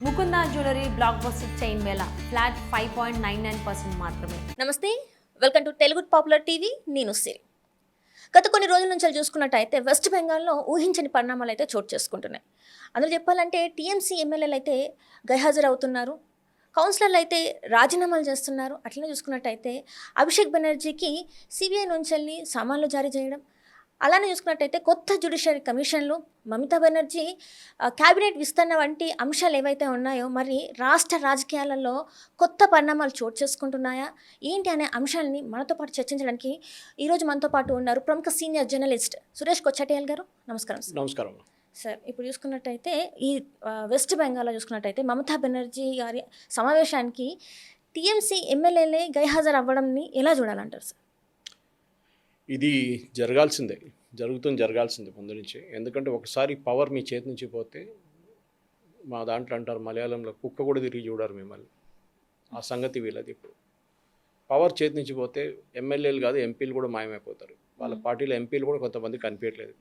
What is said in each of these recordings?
Mukunda jewellery block buster chain Mela flat 5.99% మాత్రమే. నమస్తే, welcome to Telugu popular TV. నేను సిరి. గత కొన్ని రోజుల నుంచి చూసుకున్నట్టయితే వెస్ట్ బెంగాల్లో ఊహించని పరిణామాలు అయితే చోటు చేసుకుంటున్నాయి. అందులో చెప్పాలంటే టీఎంసీ ఎమ్మెల్యేలు అయితే గైహాజరవుతున్నారు, కౌన్సిలర్లు అయితే రాజీనామాలు చేస్తున్నారు. అట్లనే చూసుకున్నట్టయితే అభిషేక్ బెనర్జీకి సిబిఐ నుంచి వెళ్ళి సమన్లు జారీ చేయడం, అలానే చూసుకున్నట్టయితే కొత్త జ్యుడిషియరీ కమిషన్లు, మమతా బెనర్జీ క్యాబినెట్ విస్తరణ వంటి అంశాలు ఏవైతే ఉన్నాయో మరి రాష్ట్ర రాజకీయాలలో కొత్త పరిణామాలు చోటు చేసుకుంటున్నాయా ఏంటి అనే అంశాలని మనతో పాటు చర్చించడానికి ఈరోజు మనతో పాటు ఉన్నారు ప్రముఖ సీనియర్ జర్నలిస్ట్ సురేష్ కొచ్చటియాల్ గారు. నమస్కారం సార్. నమస్కారం సార్, ఇప్పుడు చూసుకున్నట్టయితే ఈ వెస్ట్ బెంగాల్లో చూసుకున్నట్టయితే మమతా బెనర్జీ గారి సమావేశానికి టీఎంసీ ఎమ్మెల్యేలే గైహాజరు అవ్వడంని ఎలా చూడాలంటారు సార్? ఇది జరగాల్సిందే ముందు నుంచి. ఎందుకంటే ఒకసారి పవర్ మీ చేతి నుంచి పోతే, మా దాంట్లో అంటారు మలయాళంలో, కుక్క కూడా తిరిగి చూడారు మిమ్మల్ని. ఆ సంగతి వీళ్ళది. ఇప్పుడు పవర్ చేతి నుంచి పోతే ఎమ్మెల్యేలు కాదు ఎంపీలు కూడా మాయమైపోతారు. వాళ్ళ పార్టీలో ఎంపీలు కూడా కొంతమంది కనిపించట్లేదు.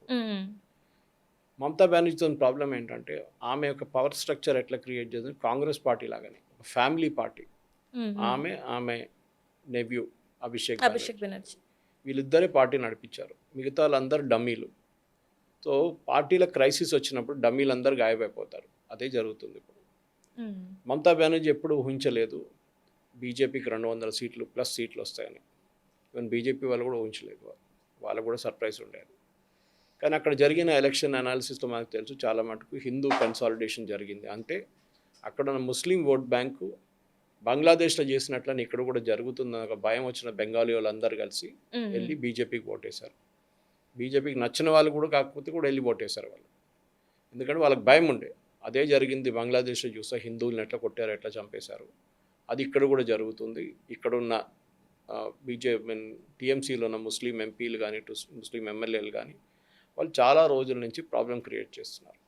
మమతా బెనర్జీతో ప్రాబ్లం ఏంటంటే ఆమె యొక్క పవర్ స్ట్రక్చర్ ఎట్లా క్రియేట్ చేస్తుంది, కాంగ్రెస్ పార్టీ లాగానే ఫ్యామిలీ పార్టీ. ఆమె నెవ్యూ అభిషేక్ బెనర్జీ వీళ్ళిద్దరే పార్టీ నడిపించారు. మిగతా వాళ్ళందరూ డమ్మీలు. సో పార్టీల క్రైసిస్ వచ్చినప్పుడు డమ్మీలు అందరూ గాయమైపోతారు. అదే జరుగుతుంది ఇప్పుడు. మమతా బెనర్జీ ఎప్పుడు ఊహించలేదు బీజేపీకి 200 సీట్లు ప్లస్ సీట్లు వస్తాయని. ఈవెన్ బీజేపీ వాళ్ళు కూడా ఊహించలేదు. వాళ్ళకు కూడా సర్ప్రైజ్ ఉండేది. కానీ అక్కడ జరిగిన ఎలక్షన్ అనాలిసిస్తో మనకు తెలుసు, చాలా మటుకు హిందూ కన్సాలిడేషన్ జరిగింది. అంటే అక్కడ ఉన్న ముస్లిం ఓట్ బ్యాంకు బంగ్లాదేశ్లో చేసినట్లని ఇక్కడ కూడా జరుగుతుందని ఒక భయం వచ్చిన బెంగాలీ వాళ్ళందరూ కలిసి వెళ్ళి బీజేపీకి ఓటేశారు. బీజేపీకి నచ్చిన వాళ్ళు కూడా కాకపోతే కూడా వెళ్ళి ఓటేశారు వాళ్ళు. ఎందుకంటే వాళ్ళకి భయం ఉండే. అదే జరిగింది బంగ్లాదేశ్లో. చూస్తే హిందువులను ఎట్లా కొట్టారు, ఎట్లా చంపేశారు. అది ఇక్కడ కూడా జరుగుతుంది. ఇక్కడున్న టీఎంసీలో ఉన్న ముస్లిం ఎంపీలు కానీ ముస్లిం ఎమ్మెల్యేలు కానీ వాళ్ళు చాలా రోజుల నుంచి ప్రాబ్లం క్రియేట్ చేస్తున్నారు.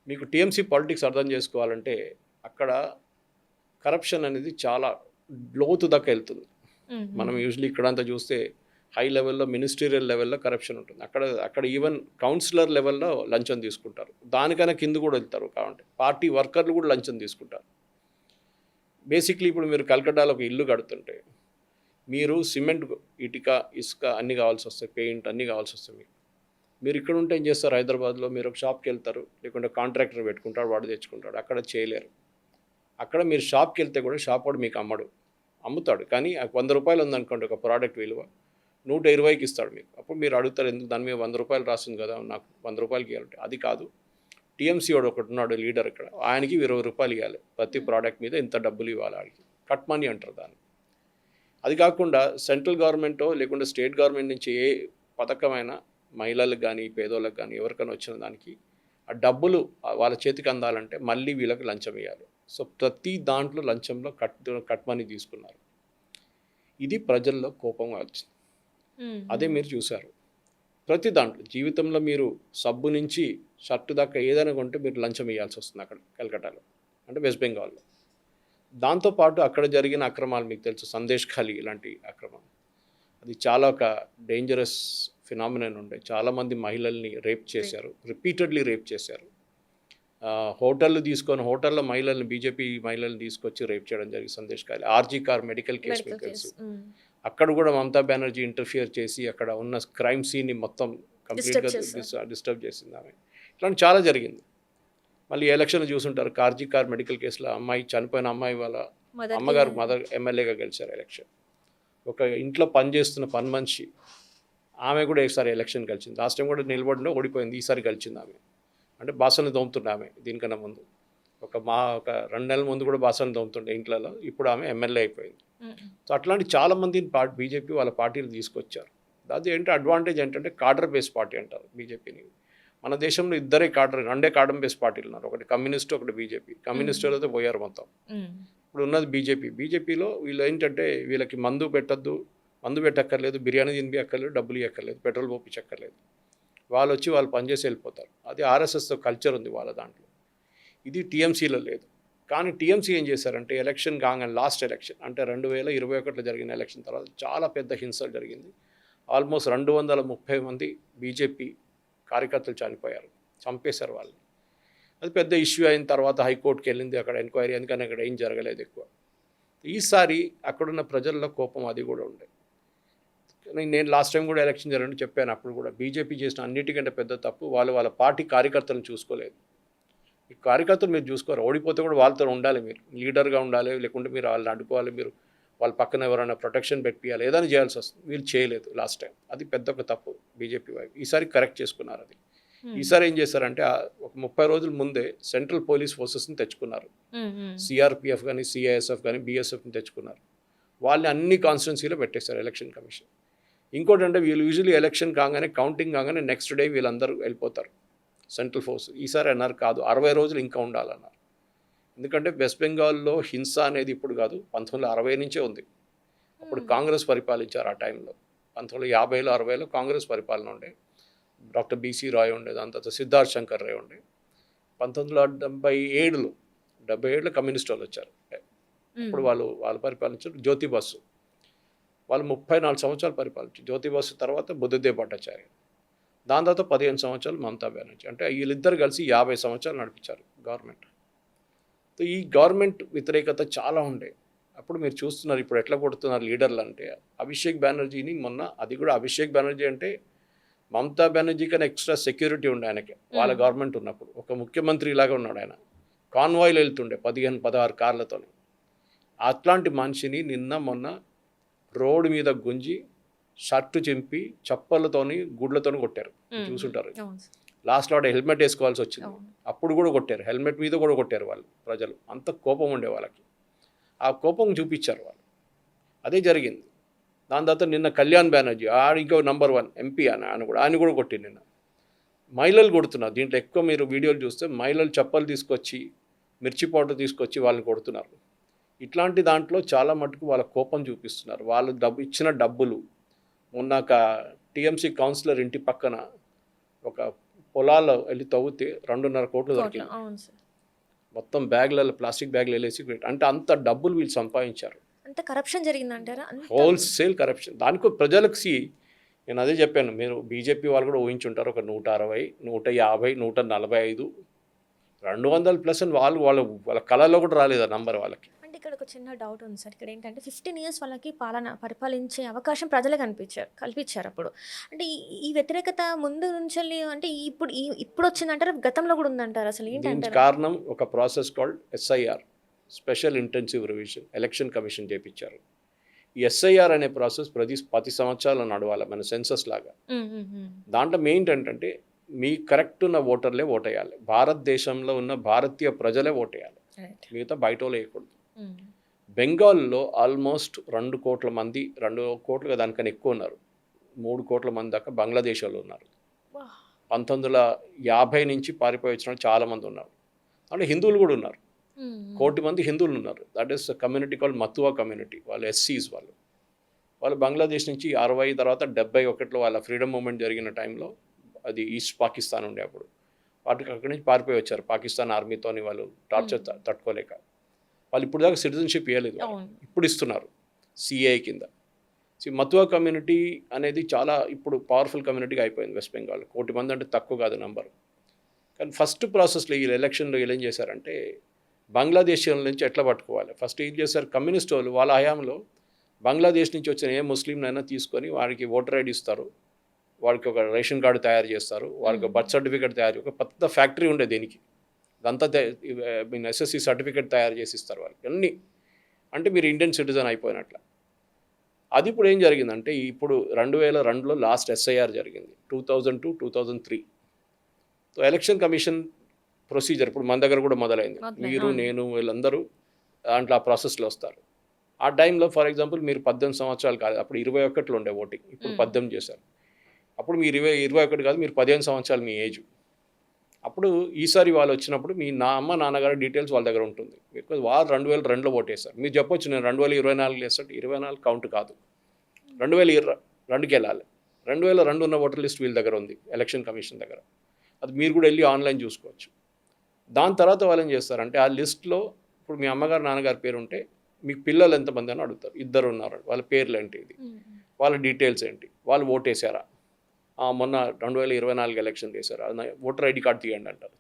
మీకు టీఎంసీ పాలిటిక్స్ అర్థం చేసుకోవాలంటే అక్కడ కరప్షన్ అనేది చాలా లోతు దాకా వెళ్తుంది. మనం యూజువల్లీ ఇక్కడంతా చూస్తే హై లెవెల్లో మినిస్టీరియల్ లెవెల్లో కరప్షన్ ఉంటుంది. అక్కడ ఈవెన్ కౌన్సిలర్ లెవెల్లో లంచం తీసుకుంటారు. దానికైనా కింద కూడా వెళ్తారు. కాబట్టి పార్టీ వర్కర్లు కూడా లంచం తీసుకుంటారు. బేసిక్లీ ఇప్పుడు మీరు కల్కటాలో ఒక ఇల్లు కడుతుంటే మీరు సిమెంట్, ఇటుక, ఇసుక అన్నీ కావాల్సి వస్తాయి, పెయింట్ అన్నీ కావాల్సి వస్తాయి. మీరు ఇక్కడ ఉంటే ఏం చేస్తారు, హైదరాబాద్లో మీరు ఒక షాప్కి వెళ్తారు, లేకుంటే కాంట్రాక్టర్ పెట్టుకుంటాడు, వాడు తెచ్చుకుంటాడు. అక్కడ చేయలేరు. అక్కడ మీరు షాప్కి వెళ్తే కూడా షాప్ వాడు మీకు అమ్ముతాడు. కానీ 100 రూపాయలు ఉందనుకోండి ఒక ప్రోడక్ట్ విలువ, 120కి ఇస్తాడు మీకు. అప్పుడు మీరు అడుగుతారు, ఎందుకు దాని మీద 100 రూపాయలు రాస్తుంది కదా, నాకు 100 రూపాయలకి ఇవ్వాలంటే. అది కాదు, టీఎంసీ వాడు ఒకటి ఉన్నాడు లీడర్ ఇక్కడ, ఆయనకి 20 రూపాయలు ఇవ్వాలి. ప్రతి ప్రోడక్ట్ మీద ఇంత డబ్బులు ఇవ్వాలి ఆయనకి. కట్ మనీ అంటారు దాన్ని. అది కాకుండా సెంట్రల్ గవర్నమెంటో లేకుంటే స్టేట్ గవర్నమెంట్ నుంచి ఏ పథకమైనా మహిళలకు కానీ పేదోళ్ళకి కానీ ఎవరికైనా వచ్చిన దానికి ఆ డబ్బులు వాళ్ళ చేతికి అందాలంటే మళ్ళీ వీళ్ళకి లంచం ఇవ్వాలి. సో ప్రతి దాంట్లో లంచంలో కట్ మనీ తీసుకున్నారు. ఇది ప్రజల్లో కోపంగా వచ్చింది. అదే మీరు చూశారు. ప్రతి దాంట్లో జీవితంలో మీరు సబ్బు నుంచి షర్టు దాకా ఏదైనా కొంటే మీరు లంచం ఇవ్వాల్సి వస్తుంది అక్కడ కలకటాలో, అంటే వెస్ట్ బెంగాల్లో. దాంతోపాటు అక్కడ జరిగిన అక్రమాలు మీకు తెలుసు, సందేశ్ ఖాళీ ఇలాంటి అక్రమాలు. అది చాలా ఒక డేంజరస్ ఫినామినన్ ఉండే. చాలామంది మహిళల్ని రేప్ చేశారు, రిపీటెడ్లీ రేప్ చేశారు. హోటల్లో మహిళల్ని, బీజేపీ మహిళల్ని తీసుకొచ్చి రేప్ చేయడం జరిగింది సందేశ్ ఖాళీ. ఆర్జీ కార్ మెడికల్ కేసు మీకు తెలుసు. అక్కడ కూడా మమతా బెనర్జీ ఇంటర్ఫియర్ చేసి అక్కడ ఉన్న క్రైమ్ సీన్ని మొత్తం కంప్లీట్గా డిస్టర్బ్ చేసింది ఆమె. ఇట్లాంటి చాలా జరిగింది. మళ్ళీ ఎలక్షన్లు చూసుంటారు, ఆర్జీ కార్ మెడికల్ కేసులో చనిపోయిన అమ్మాయి వాళ్ళ అమ్మగారు మదర్ ఎమ్మెల్యేగా గెలిచారు ఎలక్షన్. ఒక ఇంట్లో పనిచేస్తున్న పని మనిషి ఆమె కూడా ఈసారి ఎలక్షన్ గెలిచింది. లాస్ట్ టైం కూడా నిలబడిన ఓడిపోయింది, ఈసారి గెలిచింది ఆమె. అంటే బాసనలు దోముతుండే ఆమె. దీనికన్నా ముందు ఒక 2 నెలల ముందు కూడా బాసనలు దోముతుండే ఇంట్లలో. ఇప్పుడు ఆమె ఎమ్మెల్యే అయిపోయింది. సో అట్లాంటి చాలామందిని బీజేపీ వాళ్ళ పార్టీలు తీసుకొచ్చారు. అది అడ్వాంటేజ్ ఏంటంటే కాడర్ బేస్ పార్టీ అంటారు బీజేపీని. మన దేశంలో రెండే కాడర్ బేస్ పార్టీలు ఉన్నారు, ఒకటి కమ్యూనిస్ట్, ఒకటి బీజేపీ. కమ్యూనిస్టులు అయితే పోయారు మొత్తం. ఇప్పుడు ఉన్నది బీజేపీలో వీళ్ళు ఏంటంటే వీళ్ళకి మందు పెట్టక్కర్లేదు, బిర్యానీ తినిపి అక్కర్లేదు, డబ్బులు ఇవ్వక్కర్లేదు, పెట్రోల్ పోపించక్కర్లేదు. వాళ్ళు వచ్చి వాళ్ళు పనిచేసి వెళ్ళిపోతారు. అది ఆర్ఎస్ఎస్తో కల్చర్ ఉంది వాళ్ళ దాంట్లో. ఇది టీఎంసీలో లేదు. కానీ టీఎంసీ ఏం చేశారంటే ఎలక్షన్ కాగానే, లాస్ట్ ఎలక్షన్ అంటే 2021లో జరిగిన ఎలక్షన్ తర్వాత చాలా పెద్ద హింస జరిగింది. ఆల్మోస్ట్ 230 మంది బీజేపీ కార్యకర్తలు చనిపోయారు, చంపేశారు వాళ్ళు. అది పెద్ద ఇష్యూ అయిన తర్వాత హైకోర్టుకి వెళ్ళింది, అక్కడ ఎంక్వైరీ, ఎందుకని అక్కడ ఏం జరగలేదు ఎక్కువ. ఈసారి అక్కడున్న ప్రజల్లో కోపం అది కూడా ఉండే. నేను లాస్ట్ టైం కూడా ఎలక్షన్ జరిగినట్టు చెప్పాను, అప్పుడు కూడా బీజేపీ చేసిన అన్నిటికంటే పెద్ద తప్పు వాళ్ళ పార్టీ కార్యకర్తలను చూసుకోలేదు. ఈ కార్యకర్తలు మీరు చూసుకోరు, ఓడిపోతే కూడా వాళ్ళతో ఉండాలి, మీరు లీడర్గా ఉండాలి, లేకుంటే మీరు వాళ్ళని అడ్డుకోవాలి, మీరు వాళ్ళ పక్కన ఎవరైనా ప్రొటెక్షన్ పెట్టియాలి, ఏదైనా చేయాల్సి వస్తుంది. వీళ్ళు చేయలేదు లాస్ట్ టైం, అది పెద్ద ఒక తప్పు బీజేపీ వైపు. ఈసారి కరెక్ట్ చేసుకున్నారు అది. ఈసారి ఏం చేశారంటే ఒక 30 రోజుల ముందే సెంట్రల్ పోలీస్ ఫోర్సెస్ని తెచ్చుకున్నారు. సిఆర్పిఎఫ్ కానీ సిఐఎస్ఎఫ్ కానీ బిఎస్ఎఫ్ని తెచ్చుకున్నారు. వాళ్ళని అన్ని కాన్స్టిట్యున్సీలో పెట్టేశారు ఎలక్షన్ కమిషన్. ఇంకోటి అంటే వీళ్ళు యూజువల్లీ ఎలక్షన్ కాగానే, కౌంటింగ్ కాగానే నెక్స్ట్ డే వీళ్ళందరూ వెళ్ళిపోతారు సెంట్రల్ ఫోర్స్. ఈసారి అన్నారు కాదు, 60 రోజులు ఇంకా ఉండాలన్నారు. ఎందుకంటే వెస్ట్ బెంగాల్లో హింస అనేది ఇప్పుడు కాదు, 1960 నుంచే ఉంది. అప్పుడు కాంగ్రెస్ పరిపాలించారు ఆ టైంలో. 1950లో 60లో కాంగ్రెస్ పరిపాలన ఉండే. డాక్టర్ బీసీ రాయ్ ఉండే, దాని తర్వాత సిద్ధార్థ్ శంకర్ రాయ్ ఉండే. 1977లో కమ్యూనిస్ట్ వాళ్ళు వచ్చారు. అప్పుడు వాళ్ళు పరిపాలించారు. జ్యోతి బసు వాళ్ళు 34 సంవత్సరాలు పరిపాలించారు. జ్యోతి బసు తర్వాత బుద్ధదేవ్ భట్టాచార్య, దాని తర్వాత 15 సంవత్సరాలు మమతా బెనర్జీ. అంటే వీళ్ళిద్దరు కలిసి 50 సంవత్సరాలు నడిపించారు గవర్నమెంట్. ఈ గవర్నమెంట్ వ్యతిరేకత చాలా ఉండే. అప్పుడు మీరు చూస్తున్నారు ఇప్పుడు ఎట్లా కొడుతున్నారు లీడర్లు అంటే. అభిషేక్ బెనర్జీని మొన్న, అది కూడా అభిషేక్ బెనర్జీ అంటే మమతా బెనర్జీ కన్నా ఎక్స్ట్రా సెక్యూరిటీ ఉండే ఆయనకి వాళ్ళ గవర్నమెంట్ ఉన్నప్పుడు. ఒక ముఖ్యమంత్రి లాగా ఉన్నాడు ఆయన. కాన్వాయ్లు వెళ్తుండే 15-16 కార్లతో. అట్లాంటి మనిషిని నిన్న మొన్న రోడ్డు మీద గుంజి షర్టు చింపి చప్పలతోని గుడ్లతోని కొట్టారు, చూసుంటారు. లాస్ట్లో వాడు హెల్మెట్ వేసుకోవాల్సి వచ్చింది, అప్పుడు కూడా కొట్టారు, హెల్మెట్ మీద కూడా కొట్టారు వాళ్ళు ప్రజలు. అంత కోపం ఉండే వాళ్ళకి. ఆ కోపం చూపించారు వాళ్ళు, అదే జరిగింది. దాని తర్వాత నిన్న కళ్యాణ్ బెనర్జీ ఇంకో నంబర్ 1 ఎంపీ ఆయన కూడా కొట్టింది నిన్న. మహిళలు కొడుతున్నారు దీంట్లో ఎక్కువ. మీరు వీడియోలు చూస్తే మహిళలు చప్పలు తీసుకొచ్చి, మిర్చి పౌడర్ తీసుకొచ్చి వాళ్ళని కొడుతున్నారు. ఇట్లాంటి దాంట్లో చాలా మటుకు వాళ్ళ కోపం చూపిస్తున్నారు. వాళ్ళు ఇచ్చిన డబ్బులు, మొన్న ఒక టీఎంసీ కౌన్సిలర్ ఇంటి పక్కన ఒక పొలాల్లో వెళ్ళి తవ్వితే 2.5 కోట్లు దొరికింది. మొత్తం బ్యాగ్లలో, ప్లాస్టిక్ బ్యాగ్లు వెళ్ళేసి, అంటే అంత డబ్బులు వీళ్ళు సంపాదించారు. అంత కరప్షన్ జరిగిందంటారా? Wholesale corruption. దానికి ప్రజలకు నేను అదే చెప్పాను, మీరు బీజేపీ వాళ్ళు కూడా ఊహించుంటారు ఒక 160, 150, 145, 200+ అని వాళ్ళ కళలో కూడా రాలేదు ఆ నంబర్ వాళ్ళకి. అంటే ఇక్కడ ఒక చిన్న డౌట్ ఉంది సార్. ఇక్కడ ఏంటంటే 15 years వాళ్ళకి పరిపాలించే అవకాశం ప్రజలే కల్పించారు అప్పుడు. అంటే ఈ వ్యతిరేకత ముందు నుంచి అంటే ఇప్పుడు వచ్చిందంటారా, గతంలో కూడా ఉందంటారు? అసలు ఏంటంటే కారణం ఒక process called SIR, special intensive revision. Election commission చేపించారు. ఈ SIR అనే ప్రాసెస్ 10 సంవత్సరాలు నడవాలి, మన సెన్సస్ లాగా. దాంట్లో మెయిన్ ఏంటంటే మీ కరెక్ట్ ఉన్న ఓటర్లే ఓటేయాలి, భారతదేశంలో ఉన్న భారతీయ ప్రజలే ఓటేయాలి, మిగతా బయట వేయకూడదు. బెంగాల్లో ఆల్మోస్ట్ 2 కోట్ల మంది, 2 కోట్లుగా దానికన్నా ఎక్కువ ఉన్నారు, 3 కోట్ల మంది దాకా బంగ్లాదేశ్ వాళ్ళు ఉన్నారు. 1950 నుంచి పారిపోయి వచ్చిన చాలామంది ఉన్నారు. అంటే హిందువులు కూడా ఉన్నారు, 1 కోటి మంది హిందువులు ఉన్నారు. That is community called Matua community. వాళ్ళు SCs. వాళ్ళు బంగ్లాదేశ్ నుంచి 60 తర్వాత 71లో వాళ్ళ ఫ్రీడమ్ మూమెంట్ జరిగిన టైంలో, అది ఈస్ట్ పాకిస్తాన్ ఉండే అప్పుడు, వాటికి అక్కడి నుంచి పారిపోయి వచ్చారు పాకిస్తాన్ ఆర్మీతోని. వాళ్ళు టార్చర్ తట్టుకోలేక వాళ్ళు ఇప్పుడు దాకా సిటిజన్షిప్ ఇవ్వలేదు, ఇప్పుడు ఇస్తున్నారు CA కింద. మతువా కమ్యూనిటీ అనేది చాలా ఇప్పుడు పవర్ఫుల్ కమ్యూనిటీగా అయిపోయింది వెస్ట్ బెంగాల్. 1 కోటి మంది అంటే తక్కువ కాదు నెంబర్. కానీ ఫస్ట్ ప్రాసెస్లో ఈ ఎలక్షన్లో ఏం చేశారంటే బంగ్లాదేశీల నుంచి ఎట్లా పట్టుకోవాలి, ఫస్ట్ ఏం చేశారు కమ్యూనిస్ట్ వాళ్ళు. వాళ్ళ హయాంలో బంగ్లాదేశ్ నుంచి వచ్చిన ఏ ముస్లింనైనా తీసుకొని వాడికి ఓటర్ ఐడి ఇస్తారు, వాడికి ఒక రేషన్ కార్డు తయారు చేస్తారు, వాడికి బర్త్ సర్టిఫికేట్ తయారు, ఒక పెద్ద ఫ్యాక్టరీ ఉండే దీనికి, అదంతా SSC సర్టిఫికేట్ తయారు చేసి ఇస్తారు వాళ్ళకి అన్నీ. అంటే మీరు ఇండియన్ సిటిజన్ అయిపోయినట్ల. అది ఇప్పుడు ఏం జరిగిందంటే, ఇప్పుడు 2002లో లాస్ట్ SIR జరిగింది, 2002-2003. సో ఎలక్షన్ కమిషన్ ప్రొసీజర్ ఇప్పుడు మన దగ్గర కూడా మొదలైంది. మీరు, నేను, వీళ్ళందరూ దాంట్లో ఆ ప్రాసెస్లో వస్తారు. ఆ టైంలో ఫర్ ఎగ్జాంపుల్ మీరు 18 సంవత్సరాలు కాదు, అప్పుడు 21లో ఉండే ఓటింగ్, ఇప్పుడు 18 చేశారు. అప్పుడు మీరు 21 కాదు, మీరు 15 సంవత్సరాలు మీ ఏజ్. అప్పుడు ఈసారి వాళ్ళు వచ్చినప్పుడు మీ అమ్మ నాన్నగారి డీటెయిల్స్ వాళ్ళ దగ్గర ఉంటుంది. బికాజ్ వాళ్ళు 2002లో ఓటేశారు. మీరు చెప్పొచ్చు నేను 2024 వేస్తాడు, 24 కౌంట్ కాదు, 2022కి వెళ్ళాలి. 2002 ఉన్న ఓటర్ లిస్ట్ వీళ్ళ దగ్గర ఉంది, ఎలక్షన్ కమిషన్ దగ్గర. అది మీరు కూడా వెళ్ళి ఆన్లైన్ చూసుకోవచ్చు. దాని తర్వాత వాళ్ళు ఏం చేస్తారంటే ఆ లిస్ట్లో ఇప్పుడు మీ అమ్మగారు నాన్నగారి పేరు ఉంటే మీకు పిల్లలు ఎంతమంది అని అడుగుతారు. 2 ఉన్నారు, వాళ్ళ పేర్లు ఏంటి, ఇది వాళ్ళ డీటెయిల్స్ ఏంటి, వాళ్ళు ఓటేసారా, మొన్న 2024 ఎలక్షన్ చేశారా, ఓటర్ ఐడి కార్డు తీయండి అంటారు.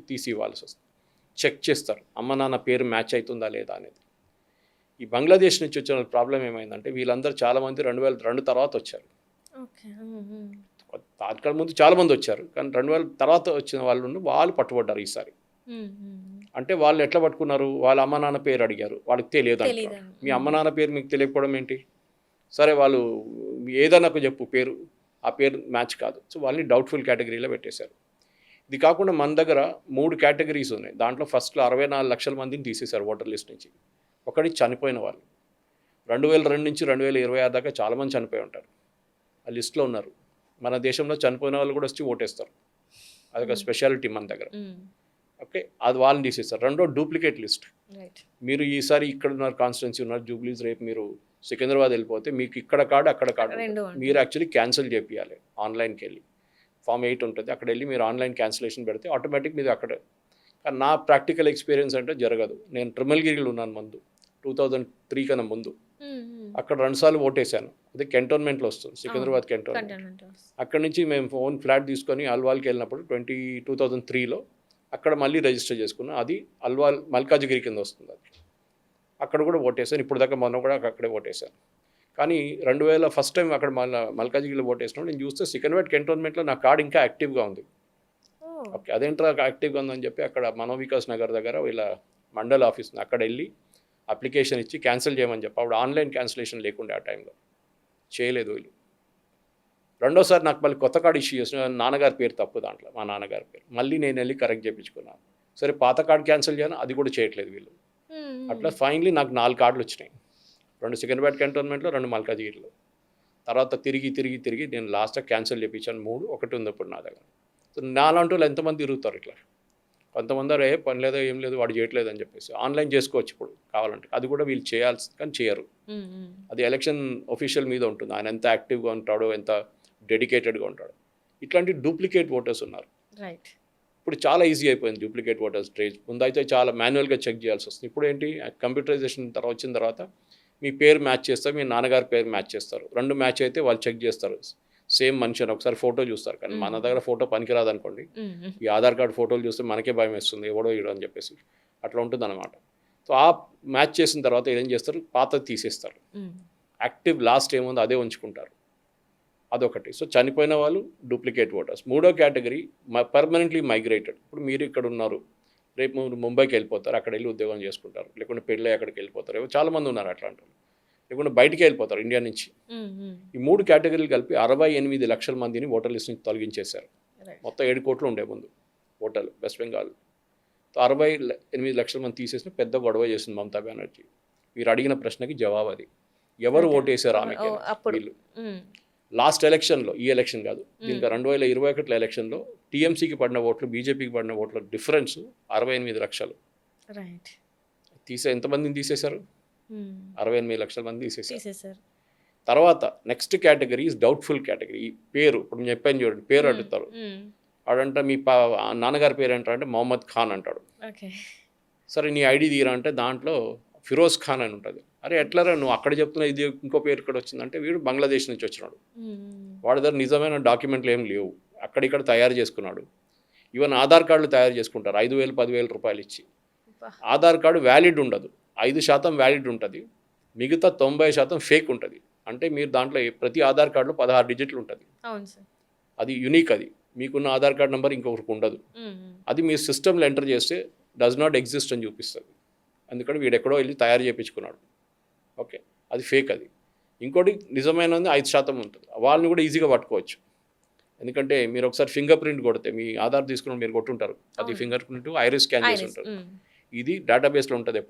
తీసి ఇవ్వాల్సి వస్తుంది. చెక్ చేస్తారు అమ్మ నాన్న పేరు మ్యాచ్ అవుతుందా లేదా అనేది. ఈ బంగ్లాదేశ్ నుంచి వచ్చిన ప్రాబ్లం ఏమైందంటే వీళ్ళందరూ చాలామంది 2002 తర్వాత వచ్చారు. ఓకే. దానికన్నా ముందు చాలామంది వచ్చారు, కానీ 2000 తర్వాత వచ్చిన వాళ్ళు పట్టుబడ్డారు ఈసారి. అంటే వాళ్ళు ఎట్లా పట్టుకున్నారు, వాళ్ళ అమ్మ నాన్న పేరు అడిగారు, వాళ్ళకి తెలియదు అంటారు. మీ అమ్మ నాన్న పేరు మీకు తెలియకపోవడం ఏంటి? సరే వాళ్ళు ఏదైనా ఒక చెప్పు పేరు, ఆ పేరు మ్యాచ్ కాదు. సో వాళ్ళని డౌట్ఫుల్ కేటగిరీలో పెట్టేశారు. ఇది కాకుండా మన దగ్గర 3 కేటగిరీస్ ఉన్నాయి. దాంట్లో ఫస్ట్లో 64 లక్షల మందిని తీసేశారు ఓటర్ లిస్ట్ నుంచి. ఒకటి చనిపోయిన వాళ్ళు. 2002 నుంచి 2026 దాకా చాలామంది చనిపోయి ఉంటారు, ఆ లిస్ట్లో ఉన్నారు. మన దేశంలో చనిపోయిన వాళ్ళు కూడా వచ్చి ఓటేస్తారు, అదొక స్పెషాలిటీ మన దగ్గర. ఓకే, అది వాళ్ళని తీసేస్తారు. రెండో డూప్లికేట్ లిస్ట్. మీరు ఈసారి ఇక్కడ ఉన్నారు, కాన్స్టిట్యున్సీ ఉన్నారు, జూబ్లీస్, రేపు మీరు సికింద్రాబాద్ వెళ్ళిపోతే మీకు ఇక్కడ కార్డు అక్కడ కార్డు మీరు యాక్చువల్లీ క్యాన్సిల్ చేపియాలి. ఆన్లైన్కి వెళ్ళి ఫామ్ 8 ఉంటుంది, అక్కడ వెళ్ళి మీరు ఆన్లైన్ క్యాన్సిలేషన్ పెడితే ఆటోమేటిక్ మీరు అక్కడ. కానీ నా ప్రాక్టికల్ ఎక్స్పీరియన్స్ అంటే జరగదు. నేను ట్రిమల్గిరిలో ఉన్నాను ముందు, 2003 కన్నా ముందు. అక్కడ 2 సార్లు ఓటేసాను. అదే కంటోన్మెంట్లో వస్తుంది, సికింద్రాబాద్ కంటోన్మెంట్. అక్కడ నుంచి మేము ఓన్ ఫ్లాట్ తీసుకొని అల్వాల్కి వెళ్ళినప్పుడు 2003లో అక్కడ మళ్ళీ రిజిస్టర్ చేసుకున్నాం. అది అల్వాల్ మల్కాజిగిరి కింద వస్తుంది. అది అక్కడ కూడా ఓటేసాను. ఇప్పుడు దాకా మొన్న కూడా అక్కడే ఓటేసాను. కానీ 2000 ఫస్ట్ టైం అక్కడ మల్కాజిగిరిలో ఓటేసినప్పుడు నేను చూస్తే సికింద్రాబాద్ కంటోన్మెంట్లో నా కార్డు ఇంకా యాక్టివ్గా ఉంది. ఓకే, అదేంట్రా యాక్టివ్గా ఉందని చెప్పి అక్కడ మనోవికాస్ నగర్ దగ్గర వీళ్ళ మండల్ ఆఫీస్ అక్కడ వెళ్ళి అప్లికేషన్ ఇచ్చి క్యాన్సిల్ చేయమని చెప్పి, అప్పుడు ఆన్లైన్ క్యాన్సిలేషన్ లేకుండే ఆ టైంలో, చేయలేదు వీళ్ళు. రెండోసారి నాకు మళ్ళీ కొత్త కార్డు ఇష్యూ చేసిన, నాన్నగారి పేరు తప్పు దాంట్లో, మా నాన్నగారి పేరు. మళ్ళీ నేను వెళ్ళి కరెక్ట్ చేయించుకున్నాను. సరే పాత కార్డు క్యాన్సిల్ చేయను, అది కూడా చేయట్లేదు వీళ్ళు. అట్లా ఫైనలీ నాకు 4 కార్డులు వచ్చినాయి, 2 సికింద్రాబాద్ కంటోన్మెంట్లో, 2 మల్కాజిగిరిలో. తర్వాత తిరిగి నేను లాస్ట్గా క్యాన్సిల్ చేయించాను 3, ఒకటి ఉంది ఇప్పుడు నా దగ్గర. సో నాలాంటి వాళ్ళు ఎంతమంది తిరుగుతారు ఇట్లా. కొంతమంది పని లేదో ఏం లేదు వాడు చేయట్లేదు అని చెప్పేసి ఆన్లైన్ చేసుకోవచ్చు ఇప్పుడు కావాలంటే. అది కూడా వీళ్ళు చేయాల్సి, కానీ చేయరు. అది ఎలక్షన్ ఆఫీషియల్ మీద ఉంటుంది, ఆయన ఎంత యాక్టివ్గా ఉంటాడో, ఎంత డెడికేటెడ్గా ఉంటాడు. ఇట్లాంటి డూప్లికేట్ ఓటర్స్ ఉన్నారు. రైట్. ఇప్పుడు చాలా ఈజీ అయిపోయింది డూప్లికేట్ ఓటర్స్ ట్రేస్. ముందైతే చాలా మాన్యువల్గా చెక్ చేయాల్సి వస్తుంది. ఇప్పుడు ఏంటి, కంప్యూటరైజేషన్ వచ్చిన తర్వాత మీ పేరు మ్యాచ్ చేస్తారు, మీ నాన్నగారి పేరు మ్యాచ్ చేస్తారు. 2 మ్యాచ్ అయితే వాళ్ళు చెక్ చేస్తారు, సేమ్ మనిషి అని ఒకసారి ఫోటో చూస్తారు. కానీ మన దగ్గర ఫోటో పనికిరాదు అనుకోండి, ఈ ఆధార్ కార్డు ఫోటోలు చూస్తే మనకే భయం వేస్తుంది, ఎవడో ఇడో అని చెప్పేసి. అట్లా ఉంటుంది అనమాట. సో ఆ మ్యాచ్ చేసిన తర్వాత ఏం చేస్తారు, పాతది తీసేస్తారు. యాక్టివ్ లాస్ట్ ఏముందో అదే ఉంచుకుంటారు, అదొకటి. సో చనిపోయిన వాళ్ళు డూప్లికేట్ ఓటర్స్. 3వ కేటగిరీ పర్మనెంట్లీ మైగ్రేటెడ్. ఇప్పుడు మీరు ఇక్కడ ఉన్నారు, రేపు మీరు ముంబైకి వెళ్ళిపోతారు, అక్కడ వెళ్ళి ఉద్యోగం చేసుకుంటారు, లేకుంటే పెళ్ళి అక్కడికి వెళ్ళిపోతారు. చాలామంది ఉన్నారు అట్లాంటి వాళ్ళు. లేకుంటే బయటికి వెళ్ళిపోతారు ఇండియా నుంచి. ఈ 3 కేటగిరీలు కలిపి 68 లక్షల మందిని ఓటర్ లిస్ట్ నుంచి తొలగించేశారు. మొత్తం 7 కోట్లు ఉండే ముందు ఓటర్లు వెస్ట్ బెంగాల్. 68 లక్షల మంది తీసేసిన పెద్ద గొడవ చేసింది మమతా బెనర్జీ. మీరు అడిగిన ప్రశ్నకి జవాబు అది. ఎవరు ఓటేశారు ఆమెకి వీళ్ళు. లాస్ట్ ఎలక్షన్లో, ఈ ఎలక్షన్ కాదు, దీనికి 2021 ఎలక్షన్లో టీఎంసీకి పడిన ఓట్లు, బీజేపీకి పడిన ఓట్ల డిఫరెన్స్ 68 లక్షలు. ఎంతమందిని తీసేశారు, 68 లక్షల మంది తీసేశారు. తర్వాత next category is doubtful category. ఈ పేరు ఇప్పుడు నేను చెప్పాను చూడండి, పేరు అడుగుతారు. వాడంటే మీ నాన్నగారి పేరు ఏంటంటే మొహమ్మద్ ఖాన్ అంటాడు. సరే నీ ఐడి తీరా అంటే దాంట్లో ఫిరోజ్ ఖాన్ అని ఉంటుంది. అరే ఎట్లరా నువ్వు అక్కడ చెప్తున్నా, ఇది ఇంకో పేరు ఇక్కడ వచ్చిందంటే వీడు బంగ్లాదేశ్ నుంచి వచ్చినాడు, వాడి దగ్గర నిజమైన డాక్యుమెంట్లు ఏం లేవు, అక్కడిక్కడ తయారు చేసుకున్నాడు. ఈవెన్ ఆధార్ కార్డులు తయారు చేసుకుంటారు 5,000 10,000 రూపాయలు ఇచ్చి. ఆధార్ కార్డు వ్యాలిడ్ ఉండదు, 5% వ్యాలిడ్ ఉంటుంది, మిగతా 90% ఫేక్ ఉంటుంది. అంటే మీరు దాంట్లో ప్రతి ఆధార్ కార్డులో 16 డిజిట్లు ఉంటుంది. అది యునిక్, అది మీకున్న ఆధార్ కార్డు నెంబర్ ఇంకొకరికి ఉండదు. అది మీ సిస్టంలో ఎంటర్ చేస్తే డస్ నాట్ ఎగ్జిస్ట్ అని చూపిస్తుంది. అందుకని వీడు ఎక్కడో వెళ్ళి తయారు చేయించుకున్నాడు. ఓకే, అది ఫేక్. అది ఇంకోటి నిజమైనది 5% ఉంటుంది, వాళ్ళని కూడా ఈజీగా పట్టుకోవచ్చు. ఎందుకంటే మీరు ఒకసారి ఫింగర్ ప్రింట్ కొడితే, మీ ఆధార్ తీసుకుని మీరు కొట్టుంటారు, అది ఫింగర్ ప్రింట్ ఐరిస్ స్కాన్ చేసి ఉంటారు. ఇది డేటాబేస్లో ఉంటుంది.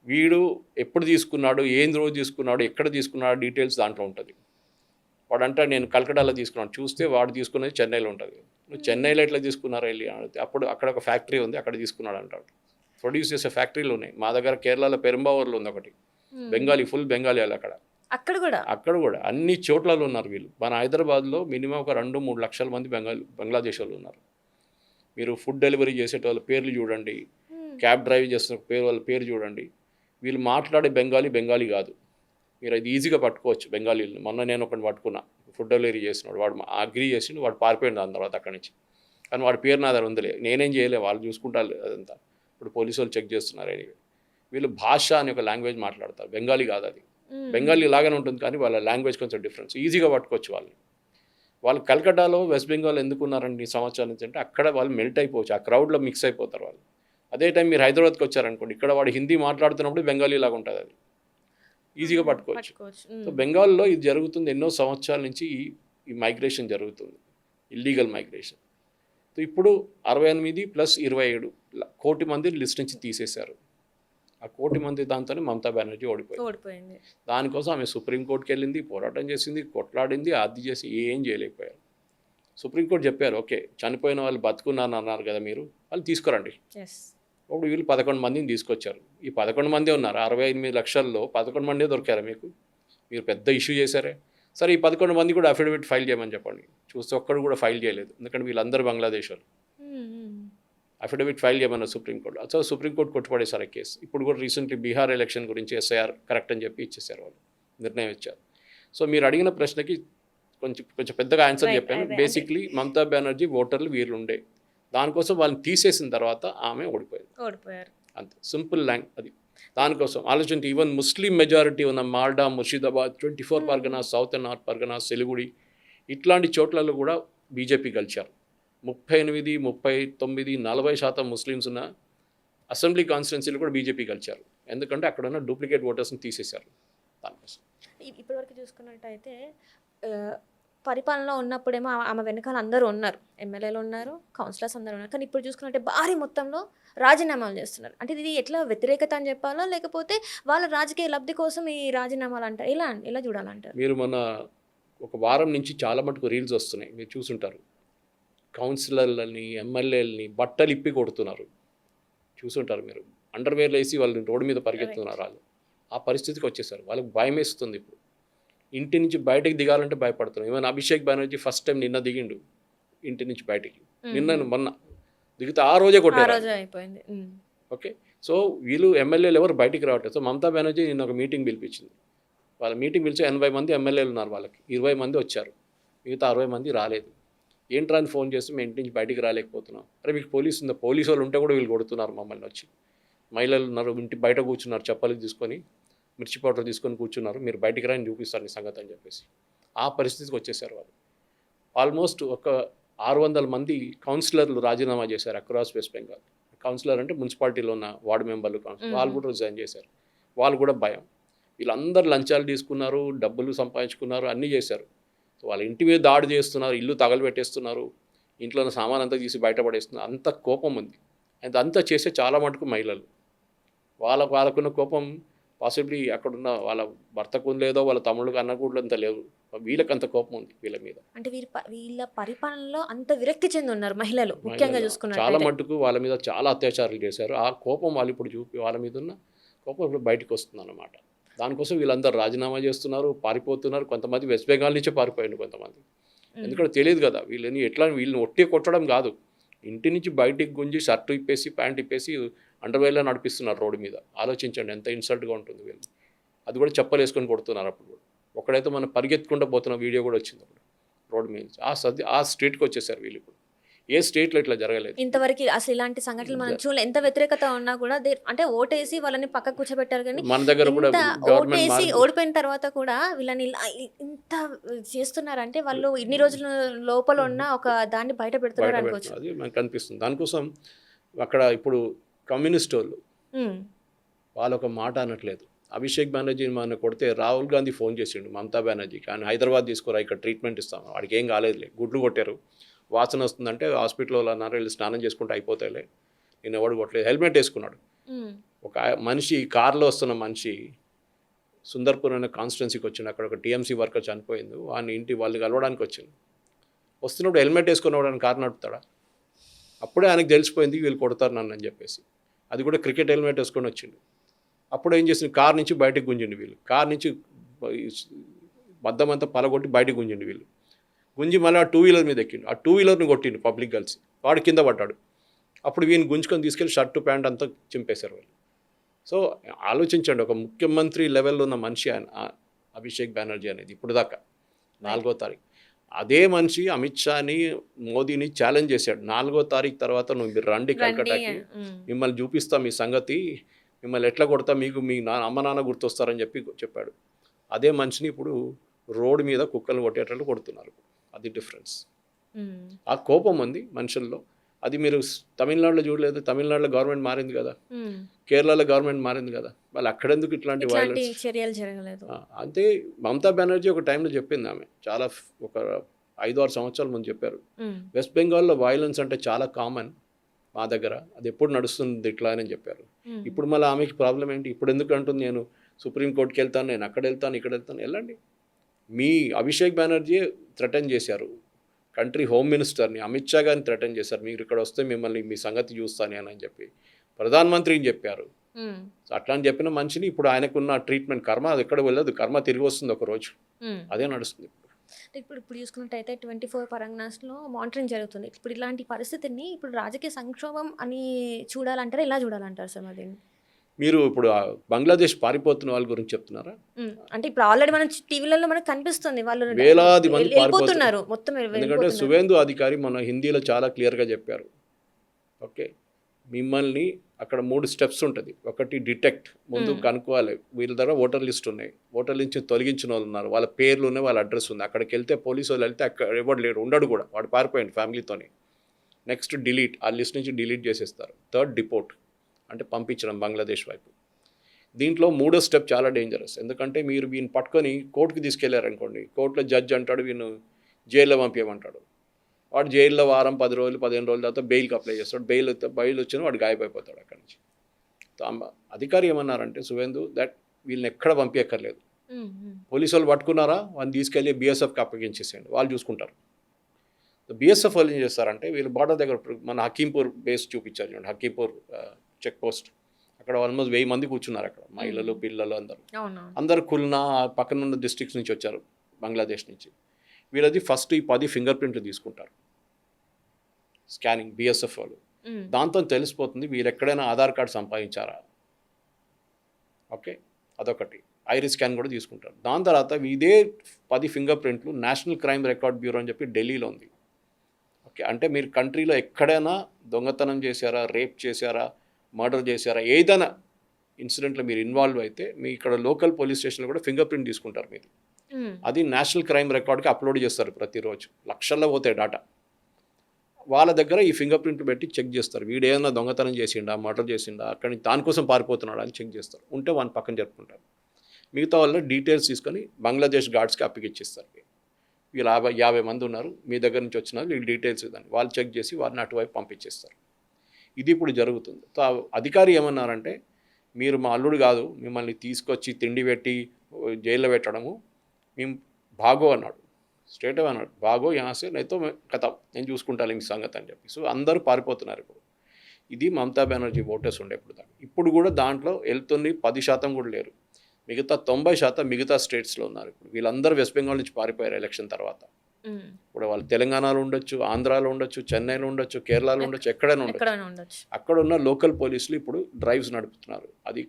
వీడు ఎప్పుడు తీసుకున్నాడు, ఏం రోజు తీసుకున్నాడు, ఎక్కడ తీసుకున్నాడు, డీటెయిల్స్ దాంట్లో ఉంటుంది. వాడంటే నేను కల్కటాలో తీసుకున్నాను, చూస్తే వాడు తీసుకున్నది చెన్నైలో ఉంటుంది. నువ్వు చెన్నైలో ఎట్లా తీసుకున్నారో వెళ్ళి అడిగితే అప్పుడు అక్కడ ఒక ఫ్యాక్టరీ ఉంది, అక్కడ తీసుకున్నాడు అంటాడు. ప్రొడ్యూస్ చేసే ఫ్యాక్టరీలు ఉన్నాయి. మా దగ్గర కేరళలో పెరంబావూర్లో ఉంది ఒకటి, బెంగాలీ, ఫుల్ బెంగాలీ వాళ్ళు. అక్కడ కూడా అన్ని చోట్లలో ఉన్నారు వీళ్ళు. మన హైదరాబాద్లో మినిమం ఒక 2-3 లక్షల మంది బంగ్లాదేశ్ వాళ్ళు ఉన్నారు. మీరు ఫుడ్ డెలివరీ చేసేట వాళ్ళ పేర్లు చూడండి, క్యాబ్ డ్రైవ్ చేస్తున్న వాళ్ళ పేరు చూడండి. వీళ్ళు మాట్లాడే బెంగాలీ కాదు. మీరు అది ఈజీగా పట్టుకోవచ్చు బెంగాలీలు. మొన్న నేను ఒకటి పట్టుకున్నా, ఫుడ్ డెలివరీ చేసినాడు, వాడు అగ్రీ చేసి వాడు పారిపోయింది దాని తర్వాత అక్కడి నుంచి. కానీ వాడి పేరు నా దగ్గర ఉందిలే, నేనేం చేయలే, వాళ్ళు చూసుకుంటారు అదంతా. ఇప్పుడు పోలీసు వాళ్ళు చెక్ చేస్తున్నారు. anyway. వీళ్ళు భాష అని ఒక లాంగ్వేజ్ మాట్లాడతారు, బెంగాలీ కాదు అది. బెంగాలీ లాగానే ఉంటుంది కానీ వాళ్ళ లాంగ్వేజ్ కొంచెం డిఫరెన్స్, ఈజీగా పట్టుకోవచ్చు వాళ్ళని. వాళ్ళు కలకట్టాలో వెస్ట్ బెంగాల్ ఎందుకున్నారండి ఈ సంవత్సరాల నుంచి అంటే అక్కడ వాళ్ళు మెల్ట్ అయిపోవచ్చు, ఆ క్రౌడ్లో మిక్స్ అయిపోతారు వాళ్ళు. అదే టైం మీరు హైదరాబాద్కి వచ్చారనుకోండి, ఇక్కడ వాడు హిందీ మాట్లాడుతున్నప్పుడు బెంగాలీ లాగా ఉంటుంది, అది ఈజీగా పట్టుకోవచ్చు. సో బెంగాల్లో ఇది జరుగుతుంది ఎన్నో సంవత్సరాల నుంచి, ఈ మైగ్రేషన్ జరుగుతుంది, ఇల్లీగల్ మైగ్రేషన్. సో ఇప్పుడు 68 + 27 కోటి మంది లిస్ట్ నుంచి తీసేశారు. ఆ కోటి మంది దాంతోనే మమతా బెనర్జీ ఓడిపోయింది. దానికోసం ఆమె సుప్రీంకోర్టుకి వెళ్ళింది, పోరాటం చేసింది, కొట్లాడింది, అది చేసి ఏం చేయలేకపోయారు. సుప్రీంకోర్టు చెప్పారు, ఓకే చనిపోయిన వాళ్ళు బతుకున్నారని అన్నారు కదా మీరు, వాళ్ళు తీసుకురండి. అప్పుడు వీళ్ళు 11 మందిని తీసుకొచ్చారు. ఈ 11 మందే ఉన్నారు, 68 లక్షల్లో 11 మందే దొరికారా మీకు? మీరు పెద్ద ఇష్యూ చేశారే. సరే ఈ 11 మంది కూడా అఫిడవిట్ ఫైల్ చేయమని చెప్పండి. చూస్తే ఒక్కడు కూడా ఫైల్ చేయలేదు, ఎందుకంటే వీళ్ళందరూ బంగ్లాదేశ్ వాళ్ళు. అఫిడవిట్ ఫైల్ చేయమన్నారు సుప్రీంకోర్టు. సో సుప్రీంకోర్టు కొట్టుపడేశారు ఆ కేసు. ఇప్పుడు కూడా రీసెంట్లీ బీహార్ ఎలక్షన్ గురించి ఎస్ఐఆర్ కరెక్ట్ అని చెప్పి ఇచ్చేసారు, వాళ్ళు నిర్ణయం ఇచ్చారు. సో మీరు అడిగిన ప్రశ్నకి కొంచెం పెద్దగా ఆన్సర్ చెప్పాను. బేసిక్లీ మమతా బెనర్జీ ఓటర్లు వీళ్ళు ఉండే, దానికోసం వాళ్ళని తీసేసిన తర్వాత ఆమె ఓడిపోయారు అంతే, సింపుల్ ల్యాంగ్ అది. దానికోసం ఆలోచించి ఈవెన్ ముస్లిం మెజారిటీ ఉన్న Malda, Murshidabad, 24 Parganas, south and north Parganas, Siliguri ఇట్లాంటి చోట్లలో కూడా బీజేపీ గెలిచారు. 38, 39, 40% ముస్లిమ్స్ ఉన్న అసెంబ్లీ కాన్స్టిట్యున్సీలు కూడా బీజేపీ గెలిచారు, ఎందుకంటే అక్కడ ఉన్న డూప్లికేట్ ఓటర్స్ని తీసేశారు. దానికోసం ఇప్పటివరకు చూసుకున్నట్టయితే పరిపాలనలో ఉన్నప్పుడేమో ఆమె వెనకాల అందరూ ఉన్నారు, ఎమ్మెల్యేలు ఉన్నారు, కౌన్సిలర్స్ అందరూ ఉన్నారు. కానీ ఇప్పుడు చూసుకున్నట్టే భారీ మొత్తంలో రాజీనామాలు చేస్తున్నారు. అంటే ఇది ఎట్లా వ్యతిరేకత అని చెప్పాలా, లేకపోతే వాళ్ళ రాజకీయ లబ్ధి కోసం ఈ రాజీనామాలు అంటారు, ఎలా చూడాలంటారు? మీరు మన ఒక వారం నుంచి చాలా మటుకు రీల్స్ వస్తున్నాయి, మీరు చూసుంటారు. కౌన్సిలర్లని, ఎమ్మెల్యేలని బట్టలు ఇప్పి కొడుతున్నారు, చూసుంటారు మీరు. అండర్వేర్లు వేసి వాళ్ళు రోడ్డు మీద పరిగెత్తుతున్నారు. వాళ్ళు ఆ పరిస్థితికి వచ్చేసారు. వాళ్ళకి భయం వేస్తుంది. ఇప్పుడు ఇంటి నుంచి బయటకు దిగాలంటే భయపడుతున్నారు. Even Abhishek Banerjee first time నిన్న దిగిండు ఇంటి నుంచి బయటికి, మొన్న దిగితే ఆ రోజే కొట్టారు. ఓకే, సో వీళ్ళు ఎమ్మెల్యేలు ఎవరు బయటికి రావట్లేదు. సో మమతా బెనర్జీ నిన్న ఒక మీటింగ్ పిలిపించింది. వాళ్ళ మీటింగ్ పిలిచి 80 మంది ఎమ్మెల్యేలు ఉన్నారు, వాళ్ళకి 20 మంది వచ్చారు, మిగతా 60 మంది రాలేదు. ఏంట్రా అని ఫోన్ చేస్తే మేము ఇంటి నుంచి బయటికి రాలేకపోతున్నాం. అరే మీకు పోలీసు ఉందా? పోలీసు వాళ్ళు ఉంటే కూడా వీళ్ళు కొడుతున్నారు మమ్మల్ని వచ్చి. మహిళలు ఉన్నారు, ఇంటి బయట కూర్చున్నారు, చెప్పలు తీసుకొని, మిర్చి పౌడర్ తీసుకొని కూర్చున్నారు, మీరు బయటికి రాని చూపిస్తారు నీ సంగతి అని చెప్పేసి. ఆ పరిస్థితికి వచ్చేసారు వాళ్ళు. ఆల్మోస్ట్ ఒక 600 మంది కౌన్సిలర్లు రాజీనామా చేశారు అక్రాస్ వెస్ట్ బెంగాల్. కౌన్సిలర్ అంటే మున్సిపాలిటీలో ఉన్న వార్డు మెంబర్లు, కౌన్సిలర్ వాళ్ళు కూడా రిజైన్ చేశారు. వాళ్ళు కూడా భయం. వీళ్ళందరూ లంచాలు తీసుకున్నారు, డబ్బులు సంపాదించుకున్నారు, అన్నీ చేశారు. సో వాళ్ళ ఇంటి మీద దాడి చేస్తున్నారు, ఇల్లు తగలబెట్టేస్తున్నారు, ఇంట్లో ఉన్న సామాన్ అంతా తీసి బయటపడేస్తున్నారు. అంత కోపం ఉంది. అంతా చేసే చాలా మటుకు మహిళలు. వాళ్ళకున్న కోపం పాసిబ్లీ అక్కడున్న వాళ్ళ భర్తకు లేదో, వాళ్ళ తమ్ముళ్ళకి అన్నకూడలు అంత లేవు, వీళ్ళకి అంత కోపం ఉంది వీళ్ళ మీద. అంటే వీళ్ళ పరిపాలనలో అంత విరక్తి చెంది ఉన్నారు మహిళలు, ముఖ్యంగా చూసుకున్నారు. చాలా మటుకు వాళ్ళ మీద చాలా అత్యాచారాలు చేశారు. ఆ కోపం వాళ్ళు ఇప్పుడు చూపి, వాళ్ళ మీద ఉన్న కోపం ఇప్పుడు బయటకు వస్తుంది అన్నమాట. దానికోసం వీళ్ళందరూ రాజీనామా చేస్తున్నారు, పారిపోతున్నారు. కొంతమంది వెస్ట్ బెంగాల్ నుంచే పారిపోయింది కొంతమంది, ఎందుకంటే తెలియదు కదా వీళ్ళని వీళ్ళని ఒట్టి కొట్టడం కాదు, ఇంటి నుంచి బయటికి గుంజి షర్టు ఇప్పేసి, ప్యాంట్ ఇప్పేసి, అండర్వేర్లో నడిపిస్తున్నారు రోడ్డు మీద. ఆలోచించండి ఎంత ఇన్సల్ట్గా ఉంటుంది వీళ్ళు. అది కూడా చెప్పలు వేసుకొని కొడుతున్నారు. అప్పుడు కూడా ఒకడైతే మనం పరిగెత్తుకుంటూ పోతున్న వీడియో కూడా వచ్చింది అప్పుడు రోడ్డు మీద. ఆ స్ట్రీట్కి వచ్చేసారు వీళ్ళు. ఇప్పుడు ఏ స్టేట్లో ఇట్లా జరగలేదు ఇంతవరకు. అసలు ఇలాంటి సంఘటనలు మనం చూడలేదు. ఎంత వ్యతిరేకత ఉన్నా కూడా అంటే ఓటేసి వాళ్ళని పక్కకు కూర్చోబెట్టారు. కానీ మన దగ్గర కూడా ఓటేసి ఓడిపోయిన తర్వాత కూడా వీళ్ళని ఇంత చేస్తున్నారంటే వాళ్ళు ఇన్ని రోజుల లోపల ఉన్న ఒక దాన్ని బయట పెడుతున్నారు అనుకోవచ్చు. అది మనకు కనిపిస్తుంది. దానికోసం అక్కడ ఇప్పుడు కమ్యూనిస్ట్ వాళ్ళు ఒక మాట అనట్లేదు. అభిషేక్ బెనర్జీ మన కొడితే రాహుల్ గాంధీ ఫోన్ చేసిండు మమతా బెనర్జీ, కానీ హైదరాబాద్ తీసుకురా, ఇక్కడ ట్రీట్మెంట్ ఇస్తాము. వాడికి ఏం కాలేదులే, గుడ్లు కొట్టారు, వాసన వస్తుందంటే హాస్పిటల్లో అన్నారు, వీళ్ళు స్నానం చేసుకుంటే అయిపోతాయిలే, నేను ఎవడు కొట్టలేదు. హెల్మెట్ వేసుకున్నాడు. ఒక మనిషి కారులో వస్తున్న మనిషి సుందర్పూర్ అనే కాన్స్టిట్యున్సీకి వచ్చిండు. అక్కడ ఒక టీఎంసీ వర్కర్ చనిపోయింది, వాని వాళ్ళు కలవడానికి వచ్చింది. వస్తున్నప్పుడు హెల్మెట్ వేసుకుని వాడని కారు నడుపుతాడా? అప్పుడే ఆయనకు తెలిసిపోయింది వీళ్ళు కొడతారు నన్ను అని చెప్పేసి. అది కూడా క్రికెట్ హెల్మెట్ వేసుకొని వచ్చిండు. అప్పుడు ఏం చేసింది, కారు నుంచి బయటకు గుంజిండు వీళ్ళు. కారు నుంచి మద్దమంతా పలగొట్టి బయటకు గుంజిండు వీళ్ళు. గుంజి మళ్ళీ ఆ 2 వీలర్ మీద ఎక్కిండు. ఆ 2 వీలర్ని కొట్టిండు పబ్లిక్ కలిసి, వాడు కింద పడ్డాడు. అప్పుడు వీని గుంజుకొని తీసుకెళ్ళి షర్టు ప్యాంట్ అంతా చింపేశారు వాళ్ళు. సో ఆలోచించండి, ఒక ముఖ్యమంత్రి లెవెల్లో ఉన్న మనిషి ఆయన అభిషేక్ బెనర్జీ అనేది. ఇప్పుడు దాకా 4వ తారీఖు అదే మనిషి అమిత్ షాని మోదీని ఛాలెంజ్ చేశాడు 4వ తారీఖు తర్వాత మీరు రండి కలకట్టాకి, మిమ్మల్ని చూపిస్తా మీ సంగతి, మిమ్మల్ని ఎట్లా కొడతా, మీకు మీ అమ్మ నాన్న గుర్తొస్తారని చెప్పాడు. అదే మనిషిని ఇప్పుడు రోడ్డు మీద కుక్కలు కొట్టేటట్లు కొడుతున్నారు. అది డిఫరెన్స్. ఆ కోపం ఉంది మనుషుల్లో. అది మీరు తమిళనాడులో చూడలేదు. తమిళనాడులో గవర్నమెంట్ మారింది కదా, కేరళలో గవర్నమెంట్ మారింది కదా, వాళ్ళు అక్కడెందుకు ఇట్లాంటి వైలెన్స్ చర్యలు జరగలేదు? అంతే. మమతా బెనర్జీ ఒక టైంలో చెప్పింది, ఆమె చాలా ఒక 5-6 సంవత్సరాల ముందు చెప్పారు, వెస్ట్ బెంగాల్లో వైలెన్స్ అంటే చాలా కామన్ మా దగ్గర, అది ఎప్పుడు నడుస్తుంది ఇట్లా అని చెప్పారు. ఇప్పుడు మళ్ళీ ఆమెకి ప్రాబ్లం ఏంటి? ఇప్పుడు ఎందుకు అంటుంది నేను సుప్రీంకోర్టుకి వెళ్తాను, నేను అక్కడ వెళ్తాను, ఇక్కడ వెళ్తాను. వెళ్ళండి. మీ అభిషేక్ బెనర్జీ థ్రెటన్ చేశారు కంట్రీ హోమ్ మినిస్టర్ని, అమిత్ షా గారిని థ్రెటన్ చేశారు, మీరు ఇక్కడ వస్తే మిమ్మల్ని మీ సంగతి చూస్తాను అని చెప్పి ప్రధానమంత్రిని చెప్పారు. సో అట్లా అని చెప్పిన మనిషిని ఇప్పుడు ఆయనకున్న ట్రీట్మెంట్ కర్మ అది ఎక్కడ వెళ్ళదు, కర్మ తిరిగి వస్తుంది ఒక రోజు. అదే నడుస్తుంది ఇప్పుడు చూసుకున్నట్టయితే 24 పరంగాస్లో మానిటరింగ్ జరుగుతుంది. ఇప్పుడు ఇలాంటి పరిస్థితిని ఇప్పుడు రాజకీయ సంక్షోభం అని చూడాలంటారా, ఎలా చూడాలంటారు సార్ మరి? మీరు ఇప్పుడు బంగ్లాదేశ్ పారిపోతున్న వాళ్ళ గురించి చెప్తున్నారా? అంటే ఇప్పుడు ఆల్రెడీ మనం టీవీలలో మనకు కనిపిస్తుంది, వాళ్ళు వేలాది మంది వెళ్ళిపోతున్నారు మొత్తం. ఎందుకంటే సువేందు అధికారి మన హిందీలో చాలా క్లియర్గా చెప్పారు. ఓకే, మిమ్మల్ని అక్కడ 3 స్టెప్స్ ఉంటుంది. ఒకటి డిటెక్ట్, ముందు కనుక్కోవాలి వీళ్ళ దగ్గర ఓటర్ లిస్ట్ ఉన్నాయి, ఓటర్ లిస్ట్ తొలగించిన వాళ్ళు ఉన్నారు, వాళ్ళ పేర్లు ఉన్నాయి, వాళ్ళ అడ్రస్ ఉంది. అక్కడికి వెళ్తే పోలీసు వాళ్ళు వెళ్తే అక్కడ ఎవరు లేడు, ఉండడు కూడా, వాడు పారిపోయాడు ఫ్యామిలీతోని. నెక్స్ట్ డిలీట్, ఆ లిస్ట్ నుంచి డిలీట్ చేసేస్తారు. థర్డ్ డిపోర్ట్, అంటే పంపించడం బంగ్లాదేశ్ వైపు. దీంట్లో 3వ స్టెప్ చాలా డేంజరస్. ఎందుకంటే మీరు వీని పట్టుకొని కోర్టుకి తీసుకెళ్లారు అనుకోండి, కోర్టులో జడ్జ్ అంటాడు వీను జైల్లో పంపించమంటాడు. వాడు జైల్లో వారం 10 రోజులు 15 రోజుల తర్వాత బెయిల్కి అప్లై చేస్తాడు. బెయిల్ వచ్చిన వాడు గాయపడిపోతాడు అక్కడి నుంచి. అధికారి ఏమన్నారంటే సువేందు దట్ వీళ్ళని ఎక్కడ పంపించక్కర్లేదు, పోలీసు వాళ్ళు పట్టుకున్నారా వాళ్ళని తీసుకెళ్ళి బీఎస్ఎఫ్కి అప్పగించేసేయండి, వాళ్ళు చూసుకుంటారు. బీఎస్ఎఫ్ వాళ్ళు ఏం చేస్తారంటే వీళ్ళు బార్డర్ దగ్గర మన హకీంపూర్ బేస్ చూపించారు చూడండి, హకీంపూర్ చెక్ పోస్ట్, అక్కడ ఆల్మోస్ట్ 1000 మంది కూర్చున్నారు అక్కడ, మహిళలు పిల్లలు అందరూ కుల్నా పక్కన ఉన్న డిస్ట్రిక్ట్స్ నుంచి వచ్చారు బంగ్లాదేశ్ నుంచి. వీళ్ళది ఫస్ట్ ఈ 10 ఫింగర్ ప్రింట్లు తీసుకుంటారు స్కానింగ్ బీఎస్ఎఫ్ వాళ్ళు. దాంతో తెలిసిపోతుంది వీళ్ళు ఎక్కడైనా ఆధార్ కార్డు సంపాదించారా. ఓకే, అదొకటి. ఐరిస్ స్కాన్ కూడా తీసుకుంటారు. దాని తర్వాత ఇదే 10 ఫింగర్ ప్రింట్లు నేషనల్ క్రైమ్ రికార్డ్ బ్యూరో అని చెప్పి ఢిల్లీలో ఉంది. ఓకే, అంటే మీరు కంట్రీలో ఎక్కడైనా దొంగతనం చేశారా, రేప్ చేశారా, మర్డర్ చేశారా, ఏదైనా ఇన్సిడెంట్లో మీరు ఇన్వాల్వ్ అయితే మీ ఇక్కడ లోకల్ పోలీస్ స్టేషన్లో కూడా ఫింగర్ ప్రింట్ తీసుకుంటారు మీది. అది నేషనల్ క్రైమ్ రికార్డ్కి అప్లోడ్ చేస్తారు ప్రతిరోజు, లక్షల్లో పోతాయి డేటా. వాళ్ళ దగ్గర ఈ ఫింగర్ ప్రింట్లు పెట్టి చెక్ చేస్తారు, వీడు ఏదైనా దొంగతనం చేసిండా, మర్డర్ చేసిండా, అక్కడి దానికోసం పారిపోతున్నాడా అని చెక్ చేస్తారు. ఉంటే వాని పక్కన జరుపుకుంటారు. మిగతా వాళ్ళ డీటెయిల్స్ తీసుకొని బంగ్లాదేశ్ గార్డ్స్కి అప్పగిచ్చిస్తారు. వీళ్ళు 50 మంది ఉన్నారు మీ దగ్గర నుంచి వచ్చిన వీళ్ళు డీటెయిల్స్ ఇవ్వండి, వాళ్ళు చెక్ చేసి వారిని అటువైపు పంపించేస్తారు. ఇది ఇప్పుడు జరుగుతుంది. సో అధికారి ఏమన్నారంటే మీరు మా అల్లుడు కాదు, మిమ్మల్ని తీసుకొచ్చి తిండి పెట్టి జైల్లో పెట్టడము మేము భాగో అన్నాడు, స్ట్రేట్ అవే అన్నాడు, భాగో యాసే నైతో కథ నేను చూసుకుంటాను మీ సంగతి అని చెప్పి. సో అందరూ పారిపోతున్నారు ఇప్పుడు. ఇది మమతా బెనర్జీ ఓటర్స్ ఉండే ఇప్పుడు కూడా దాంట్లో వెళ్తుంది 10% కూడా లేరు. మిగతా 90% మిగతా స్టేట్స్లో ఉన్నారు. ఇప్పుడు వీళ్ళందరూ వెస్ట్ బెంగాల్ నుంచి పారిపోయారు ఎలక్షన్ తర్వాత. ఇప్పుడు వాళ్ళు తెలంగాణలో ఉండొచ్చు, ఆంధ్రాలో ఉండొచ్చు, చెన్నైలో ఉండొచ్చు, కేరళలో ఉండొచ్చు, ఎక్కడైనా ఉండొచ్చు. అక్కడ ఉన్న లోకల్ పోలీసులు ఇప్పుడు డ్రైవ్స్ నడుపుతున్నారు. అది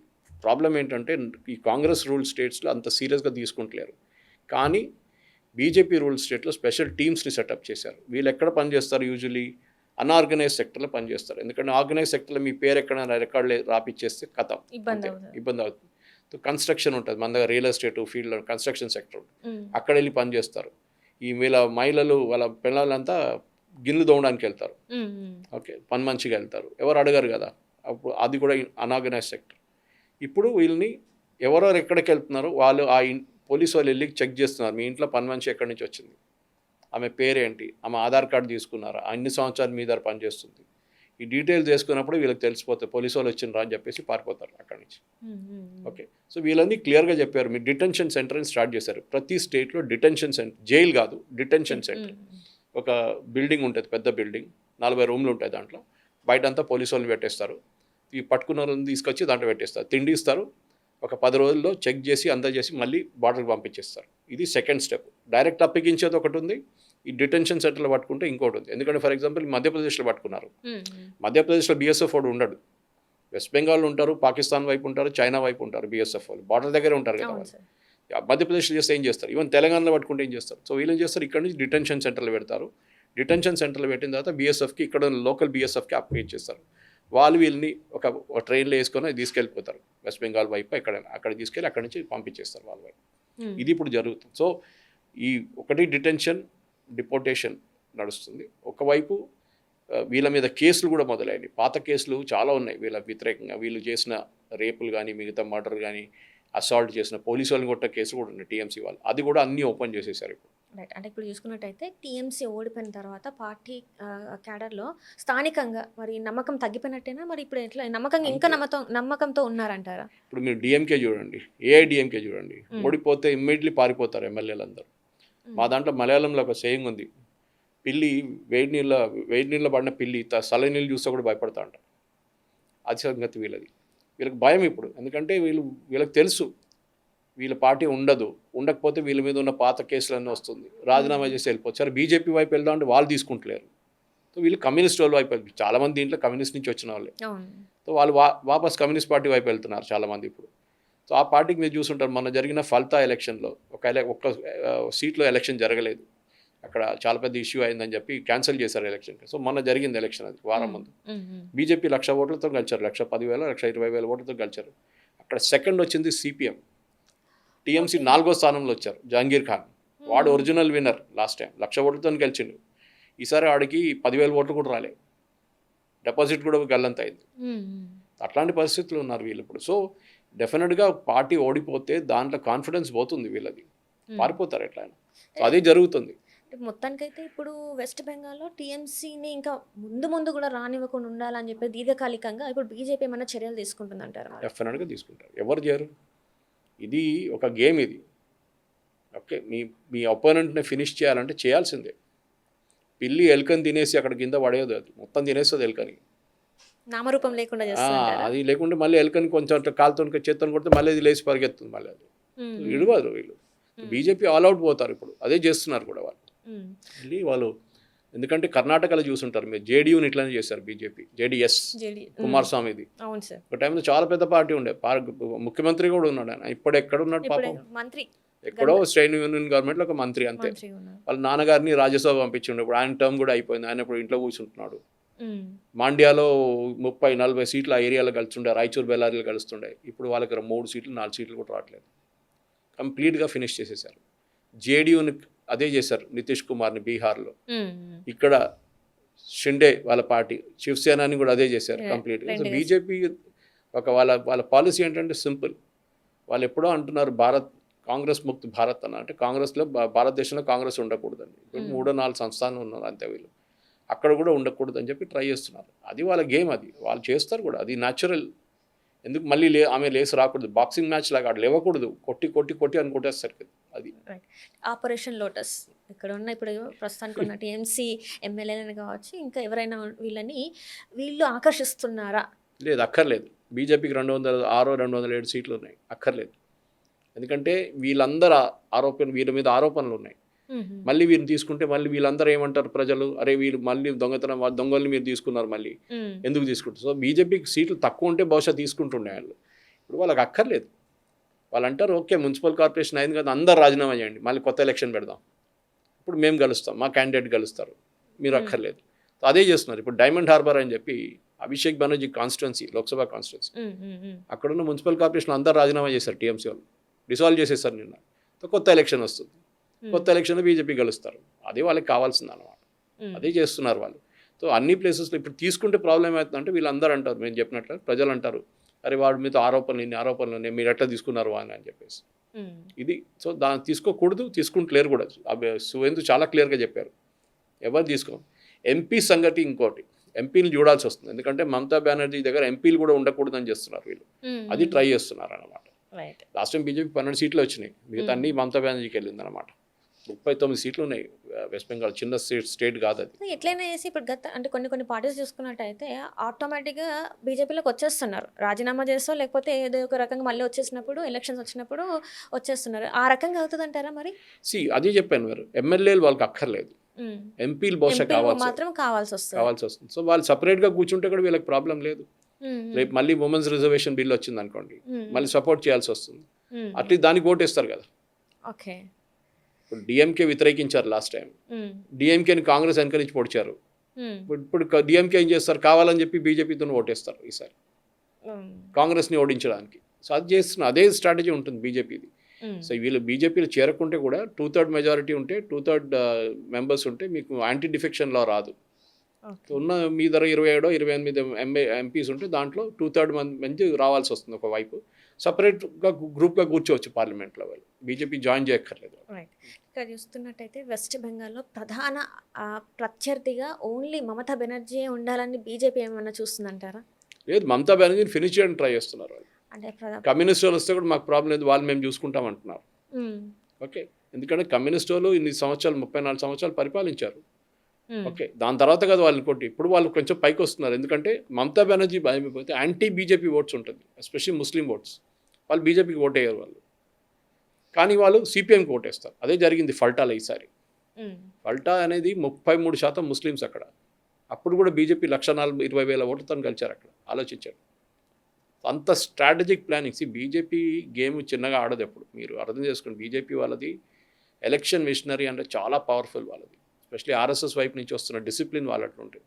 ప్రాబ్లం ఏంటంటే ఈ కాంగ్రెస్ రూల్ స్టేట్స్లో అంత సీరియస్గా తీసుకుంటలేరు. కానీ బీజేపీ రూల్ స్టేట్లో స్పెషల్ టీమ్స్ని సెటప్ చేశారు. వీళ్ళు ఎక్కడ పనిచేస్తారు? యూజువలీ అన్ఆర్గనైజ్ సెక్టర్లో పనిచేస్తారు. ఎందుకంటే ఆర్గనైజ్ సెక్టర్లో మీ పేరు ఎక్కడైనా రికార్డులు రాపిచ్చేస్తే కథం, ఇబ్బంది అవుతుంది. కన్స్ట్రక్షన్ ఉంటుంది మన దగ్గర, రియల్ ఎస్టేట్ ఫీల్డ్లో కన్స్ట్రక్షన్ సెక్టర్, అక్కడ వెళ్ళి పనిచేస్తారు. ఈ వీళ్ళ మహిళలు వాళ్ళ పిల్లలంతా గిన్నెలు తోమడానికి వెళ్తారు. ఓకే, పని మంచిగా వెళ్తారు, ఎవరు అడగరు కదా. అప్పుడు అది కూడా అన్ఆర్గనైజ్ సెక్టర్. ఇప్పుడు వీళ్ళని ఎవరెవరు ఎక్కడికి వెళ్తున్నారు వాళ్ళు ఆ పోలీసు వాళ్ళు వెళ్ళి చెక్ చేస్తున్నారు, మీ ఇంట్లో పని మనిషి ఎక్కడి నుంచి వచ్చింది, ఆమె పేరేంటి, ఆమె ఆధార్ కార్డు తీసుకున్నారా, అన్ని సంవత్సరాలు మీ దగ్గర పనిచేస్తుంది. ఈ డీటెయిల్స్ చేసుకున్నప్పుడు వీళ్ళకి తెలిసిపోతాయి పోలీసు వాళ్ళు వచ్చిండ్రా అని చెప్పేసి పారిపోతారు అక్కడి నుంచి. ఓకే, సో వీళ్ళని క్లియర్గా చెప్పారు. మీరు డిటెన్షన్ సెంటర్ని స్టార్ట్ చేశారు. ప్రతి స్టేట్లో డిటెన్షన్ సెంటర్, జైలు కాదు డిటెన్షన్ సెంటర్. ఒక బిల్డింగ్ ఉంటుంది, పెద్ద బిల్డింగ్, 40 రూమ్లు ఉంటాయి. దాంట్లో బయట అంతా పోలీసు వాళ్ళు పెట్టేస్తారు. ఈ పట్టుకున్న వాళ్ళని తీసుకొచ్చి దాంట్లో పెట్టేస్తారు, తిండి ఇస్తారు. ఒక 10 రోజుల్లో చెక్ చేసి అంతా చేసి మళ్ళీ బార్డర్కి పంపించేస్తారు. ఇది సెకండ్ స్టెప్. డైరెక్ట్ అప్పగించేది ఒకటి ఉంది, ఈ డిటెన్షన్ సెంటర్లో పట్టుకుంటే ఇంకోటి ఉంది. ఎందుకంటే ఫర్ ఎగ్జాంపుల్ మధ్యప్రదేశ్లో పట్టుకున్నారు, మధ్యప్రదేశ్లో బీఎస్ఎఫ్ వాడు ఉండడు, వెస్ట్ బెంగాల్లో ఉంటారు, పాకిస్తాన్ వైపు ఉంటారు, చైనా వైపు ఉంటారు, బీఎస్ఎఫ్ వాళ్ళు బార్డర్ దగ్గరే ఉంటారు కదా వాళ్ళు. మధ్యప్రదేశ్లో చేస్తే ఏం చేస్తారు, ఈవెన్ తెలంగాణలో పట్టుకుంటే ఏం చేస్తారు. సో వీళ్ళు ఏం చేస్తారు, ఇక్కడ నుంచి డిటెన్షన్ సెంటర్లు పెడతారు. డిటెన్షన్ సెంటర్లు పెట్టిన తర్వాత బీఎస్ఎఫ్కి, ఇక్కడ లోకల్ బీఎస్ఎఫ్కి అప్లై చేస్తారు. వాళ్ళు వీళ్ళని ఒక ట్రైన్లో వేసుకొని తీసుకెళ్ళిపోతారు వెస్ట్ బెంగాల్ వైపు, అక్కడ తీసుకెళ్ళి అక్కడి నుంచి పంపించేస్తారు వాళ్ళ వైపు. ఇది ఇప్పుడు జరుగుతుంది. సో ఈ ఒకటి డిటెన్షన్, డిపోర్టేషన్ నడుస్తుంది. ఒకవైపు వీళ్ళ మీద కేసులు కూడా మొదలైనవి. పాత కేసులు చాలా ఉన్నాయి వీళ్ళ వ్యతిరేకంగా. వీళ్ళు చేసిన రేపులు కానీ, మిగతా మర్డర్ కానీ, అసాల్ట్ చేసిన పోలీసు వాళ్ళని కొట్టిన కేసు కూడా ఉన్నాయి టీఎంసీ వాళ్ళు. అది కూడా అన్నీ ఓపెన్ చేసేసారు ఇప్పుడు. రైట్. అంటే ఇప్పుడు చూసుకున్నట్టయితే టీఎంసీ ఓడిపోయిన తర్వాత పార్టీ క్యాడర్లో స్థానికంగా మరి నమ్మకం తగ్గిపోయినట్టేనా? మరి ఇప్పుడు ఎట్లా నమ్మకంగా ఇంకా నమ్మకంతో ఉన్నారంటారా? ఇప్పుడు మీరు డిఎంకే చూడండి, ఏఐడిఎంకే చూడండి, ఓడిపోతే ఇమ్మీడియట్లీ పారిపోతారు ఎమ్మెల్యేలు అందరూ. మా దాంట్లో మలయాళంలో ఒక సేయింగ్ ఉంది, పిల్లి వేడి నీళ్ళ పడిన పిల్లి చల్ల నీళ్ళు చూస్తే కూడా భయపడతా అంట. అది సంగతి వీళ్ళది. వీళ్ళకి భయం ఇప్పుడు, ఎందుకంటే వీళ్ళకి తెలుసు వీళ్ళ పార్టీ ఉండకపోతే వీళ్ళ మీద ఉన్న పాత కేసులన్నీ వస్తుంది, రాజీనామా చేసి వెళ్ళిపోతారు. బీజేపీ వైపు వెళ్దామంటే వాళ్ళు తీసుకుంటలేరు. సో వీళ్ళు కమ్యూనిస్ట్ వాళ్ళ వైపు, చాలామంది దీంట్లో కమ్యూనిస్ట్ నుంచి వచ్చిన వాళ్ళే. సో వాళ్ళు వాపస్ కమ్యూనిస్ట్ పార్టీ వైపు వెళ్తున్నారు చాలామంది ఇప్పుడు. సో ఆ పార్టీకి మీరు చూసుంటారు, మొన్న జరిగిన ఫల్తా ఎలక్షన్లో ఒక్క సీట్లో ఎలక్షన్ జరగలేదు. అక్కడ చాలా పెద్ద ఇష్యూ అయిందని చెప్పి క్యాన్సిల్ చేశారు ఎలక్షన్. సో మొన్న జరిగింది ఎలక్షన్, అది వారం ముందు. బీజేపీ 1,00,000 ఓట్లతో గెలిచారు, 1,10,000 1,20,000 ఓట్లతో గెలిచారు. అక్కడ సెకండ్ వచ్చింది సిపిఎం. టీఎంసీ 4వ స్థానంలో వచ్చారు, జహంగీర్ ఖాన్. వాడు ఒరిజినల్ విన్నర్. లాస్ట్ టైం 1,00,000 ఓట్లతో గెలిచిండు. ఈసారి వాడికి 10,000 ఓట్లు కూడా రాలే, డిపాజిట్ కూడా గల్లంత అయింది. అట్లాంటి పరిస్థితులు ఉన్నారు వీళ్ళు ఇప్పుడు. సో డెఫినెట్గా పార్టీ ఓడిపోతే దాంట్లో కాన్ఫిడెన్స్ పోతుంది వీళ్ళది, పారిపోతారు ఎట్లయినా. సో అదే జరుగుతుంది. మొత్తానికైతే ఇప్పుడు వెస్ట్ బెంగాల్లో టీఎంసీని ఇంకా ముందు కూడా రానివ్వకుండా ఉండాలని చెప్పి దీర్ఘకాలికంగా ఇప్పుడు బీజేపీ ఏమైనా చర్యలు తీసుకుంటుందంటారు? డెఫినెట్గా తీసుకుంటారు. ఎవరు చేయరు, ఇది ఒక గేమ్ ఇది. ఓకే, మీ అపోనెంట్ని ఫినిష్ చేయాలంటే చేయాల్సిందే. పిల్లి ఎలుకని తినేసి అక్కడ కింద పడేది, అది మొత్తం తినేస్తుంది ఎలుకని, నామరూపం లేకుండా. అది లేకుంటే మళ్ళీ ఎలుకని కొంచెం కాలుతో చేత్తని కొడితే మళ్ళీ అది లేచి పరిగెత్తుంది, మళ్ళీ అది ఇడవదు. వీళ్ళు బీజేపీ ఆల్ అవుట్ పోతారు ఇప్పుడు, అదే చేస్తున్నారు కూడా వాళ్ళు. మళ్ళీ వాళ్ళు, ఎందుకంటే కర్ణాటకలో చూసుంటారు మీరు, జేడీయూని ఇట్లానే చేశారు బీజేపీ, జేడీఎస్ కుమారస్వామిది. ఒక టైంలో చాలా పెద్ద పార్టీ ఉండే, ముఖ్యమంత్రి కూడా ఉన్నాడు ఆయన. ఇప్పుడు ఎక్కడ ఉన్నాడు పాపం, ఎక్కడో స్టేట్ యూనియన్ గవర్నమెంట్లో ఒక మంత్రి అంతే. వాళ్ళ నాన్నగారిని రాజ్యసభ పంపించిండు. ఇప్పుడు ఆయన టర్మ్ కూడా అయిపోయింది, ఆయన ఇప్పుడు ఇంట్లో కూర్చుంటున్నాడు. మాండ్యాలో 30-40 సీట్లు ఆ ఏరియాలో గెలుస్తుండే, రాయచూర్ బెల్లారిలో గెలుస్తుండే. ఇప్పుడు వాళ్ళకి 3 సీట్లు 4 సీట్లు కూడా రావట్లేదు, కంప్లీట్గా ఫినిష్ చేసేసారు. జేడీయూని అదే చేశారు, నితీష్ కుమార్ని బీహార్లో. ఇక్కడ షిండే వాళ్ళ పార్టీ శివసేనని కూడా అదే చేశారు కంప్లీట్గా. సో బీజేపీ వాళ్ళ పాలసీ ఏంటంటే సింపుల్. వాళ్ళు ఎప్పుడో అంటున్నారు కాంగ్రెస్ ముక్త భారత్ అన్న, అంటే కాంగ్రెస్లో భారతదేశంలో కాంగ్రెస్ ఉండకూడదని. ఇప్పుడు 3-4 సంస్థానాలు ఉన్నారు అంతే, వీళ్ళు అక్కడ కూడా ఉండకూడదు అని చెప్పి ట్రై చేస్తున్నారు. అది వాళ్ళ గేమ్, అది వాళ్ళు చేస్తారు కూడా, అది న్యాచురల్. ఎందుకు మళ్ళీ ఆమె లేసి రాకూడదు, బాక్సింగ్ మ్యాచ్ లాగా ఆడ లేవకూడదు, కొట్టి అని కొట్టేస్తారు కదా. అది ఆపరేషన్ లోటస్ ఇక్కడ ఉన్న ఇప్పుడు ప్రస్తుతానికి ఉన్న టీఎంసీ ఎమ్మెల్యేలను కావచ్చు, ఇంకా ఎవరైనా వీళ్ళు ఆకర్షిస్తున్నారా? లేదు, అక్కర్లేదు. బీజేపీకి 206-207 సీట్లు ఉన్నాయి, అక్కర్లేదు. ఎందుకంటే వీళ్ళ మీద ఆరోపణలు ఉన్నాయి. మళ్ళీ వీరిని తీసుకుంటే మళ్ళీ వీళ్ళందరూ ఏమంటారు ప్రజలు, అరే వీళ్ళు మళ్ళీ దొంగల్ని మీరు తీసుకున్నారు, మళ్ళీ ఎందుకు తీసుకుంటారు? సో బీజేపీకి సీట్లు తక్కువ ఉంటే బహుశా తీసుకుంటుండే వాళ్ళు. ఇప్పుడు వాళ్ళకి అక్కర్లేదు. వాళ్ళు అంటారు, ఓకే మున్సిపల్ కార్పొరేషన్ అయింది కదా, అందరు రాజీనామా చేయండి, మళ్ళీ కొత్త ఎలక్షన్ పెడదాం, ఇప్పుడు మేము గెలుస్తాం, మా క్యాండిడేట్ గెలుస్తారు, మీరు అక్కర్లేదు. సో అదే చేస్తున్నారు. ఇప్పుడు డైమండ్ హార్బర్ అని చెప్పి అభిషేక్ బెనర్జీ కాన్స్టిట్యున్సీ, లోక్సభ కాన్స్టిట్యున్సీ, అక్కడున్న మున్సిపల్ కార్పొరేషన్ అందరు రాజీనామా చేశారు, టీఎంసీ వాళ్ళు డిసాల్వ్ చేసేసారు నిన్న. సో కొత్త ఎలక్షన్ వస్తుంది, కొత్త ఎలక్షన్లో బీజేపీ గెలుస్తారు. అది వాళ్ళకి కావాల్సింది అన్నమాట, అదే చేస్తున్నారు వాళ్ళు. సో అన్ని ప్లేసెస్లో ఇప్పుడు తీసుకుంటే ప్రాబ్లం ఏమవుతుందంటే వీళ్ళందరూ అంటారు, మేము చెప్పినట్లు ప్రజలు అంటారు, అరే వాడి మీద ఇన్ని ఆరోపణలు ఉన్నాయి, మీరు ఎట్లా తీసుకున్నారు అని చెప్పేసి. ఇది సో దాన్ని తీసుకోకూడదు, తీసుకుంటలేరు కూడా. సువేందు చాలా క్లియర్గా చెప్పారు, ఎవరు తీసుకో. ఎంపీ సంగతి ఇంకోటి, ఎంపీలు చూడాల్సి వస్తుంది. ఎందుకంటే మమతా బెనర్జీ దగ్గర ఎంపీలు కూడా ఉండకూడదని చేస్తున్నారు వీళ్ళు, అది ట్రై చేస్తున్నారు అన్నమాట. లాస్ట్ టైం బీజేపీ 12 సీట్లు వచ్చినాయి, మిగతా అన్ని మమతా బెనర్జీకి వెళ్ళింది అనమాట. 39 సీట్లు ఉన్నాయి వెస్ట్ బెంగాల్, చిన్న స్టేట్ కాదు అది. ఎట్లయినా చేసి ఇప్పుడు అంటే కొన్ని పార్టీస్ చూసుకున్నట్టయితే ఆటోమేటిక్గా బీజేపీలోకి వచ్చేస్తున్నారు, రాజీనామా చేస్తూ లేకపోతే ఏదో ఒక రకంగా మళ్ళీ వచ్చేసినప్పుడు ఎలక్షన్స్ వచ్చినప్పుడు వచ్చేస్తున్నారు. ఆ రకంగా అవుతుంది అంటారా మరి? అదే చెప్పాను మీరు, ఎమ్మెల్యేలు వాళ్ళకి అక్కర్లేదు, ఎంపీలు బహుశా కావాల్సి వస్తుంది. సో వాళ్ళు సపరేట్గా కూర్చుంటే కూడా వీళ్ళకి ప్రాబ్లం లేదు. రేపు మళ్ళీ ఉమెన్స్ రిజర్వేషన్ బిల్ వచ్చింది అనుకోండి, మళ్ళీ సపోర్ట్ చేయాల్సి వస్తుంది, అట్లీస్ట్ దానికి ఓటేస్తారు కదా. ఓకే. ఇప్పుడు డిఎంకే వ్యతిరేకించారు లాస్ట్ టైం, డిఎంకేని కాంగ్రెస్ వెనకరించి పొడిచారు. ఇప్పుడు డిఎంకే ఏం చేస్తారు, కావాలని చెప్పి బీజేపీతో ఓటేస్తారు ఈసారి కాంగ్రెస్ని ఓడించడానికి. సో అది చేస్తున్న అదే స్ట్రాటజీ ఉంటుంది బీజేపీది. సో వీళ్ళు బీజేపీలో చేరకుంటే కూడా 2/3 మెజారిటీ ఉంటే 2/3 మెంబర్స్ ఉంటే మీకు యాంటీ డిఫెక్షన్ లా రాదు. ఉన్న మీ దగ్గర 27 ఎంపీస్ ఉంటే దాంట్లో 2/3 మంది రావాల్సి వస్తుంది ఒకవైపు. సపరేట్గా గ్రూప్గా కూర్చోవచ్చు పార్లమెంట్లో వాళ్ళు, బీజేపీ జాయిన్ చేయక్కర్లేదు. ఇక్కడ చూస్తున్నట్టయితే వెస్ట్ బెంగాల్లో ప్రధాన ప్రత్యర్థిగా ఓన్లీ మమతా బెనర్జీ ఉండాలని బీజేపీ ఏమైనా చూస్తుందంటారా? లేదు, మమతా బెనర్జీని ఫినిష్ చేయడానికి ట్రై చేస్తున్నారు వాళ్ళు. అంటే కమ్యూనిస్ట్ వాళ్ళు వస్తే కూడా మాకు ప్రాబ్లం లేదు, వాళ్ళు మేము చూసుకుంటాం అంటున్నారు. ఓకే, ఎందుకంటే కమ్యూనిస్ట్ వాళ్ళు ఇన్ని సంవత్సరాలు 34 సంవత్సరాలు పరిపాలించారు. ఓకే, దాని తర్వాత కదా వాళ్ళు కొట్టి ఇప్పుడు వాళ్ళు కొంచెం పైకి వస్తున్నారు. ఎందుకంటే మమతా బెనర్జీ భయమైపోతే యాంటీ బీజేపీ ఓట్స్ ఉంటుంది, ఎస్పెషల్లీ ముస్లిం ఓట్స్. వాళ్ళు బీజేపీకి ఓటేయరు వాళ్ళు, కానీ వాళ్ళు సిపిఎంకి ఓటేస్తారు. అదే జరిగింది ఫల్టాలో ఈసారి. ఫల్టా అనేది 33% ముస్లిమ్స్ అక్కడ. అప్పుడు కూడా బీజేపీ 1,20,000 ఓట్లతో గెలిచారు అక్కడ. ఆలోచించారు, అంత స్ట్రాటజిక్ ప్లానింగ్స్. బీజేపీ గేమ్ చిన్నగా ఆడదు ఎప్పుడు, మీరు అర్థం చేసుకోండి. బీజేపీ వాళ్ళది ఎలక్షన్ మిషనరీ అంటే చాలా పవర్ఫుల్ వాళ్ళది. ఎస్పెషలీ ఆర్ఎస్ఎస్ వైపు నుంచి వస్తున్న డిసిప్లిన్ వాళ్ళట్లో ఉంటుంది.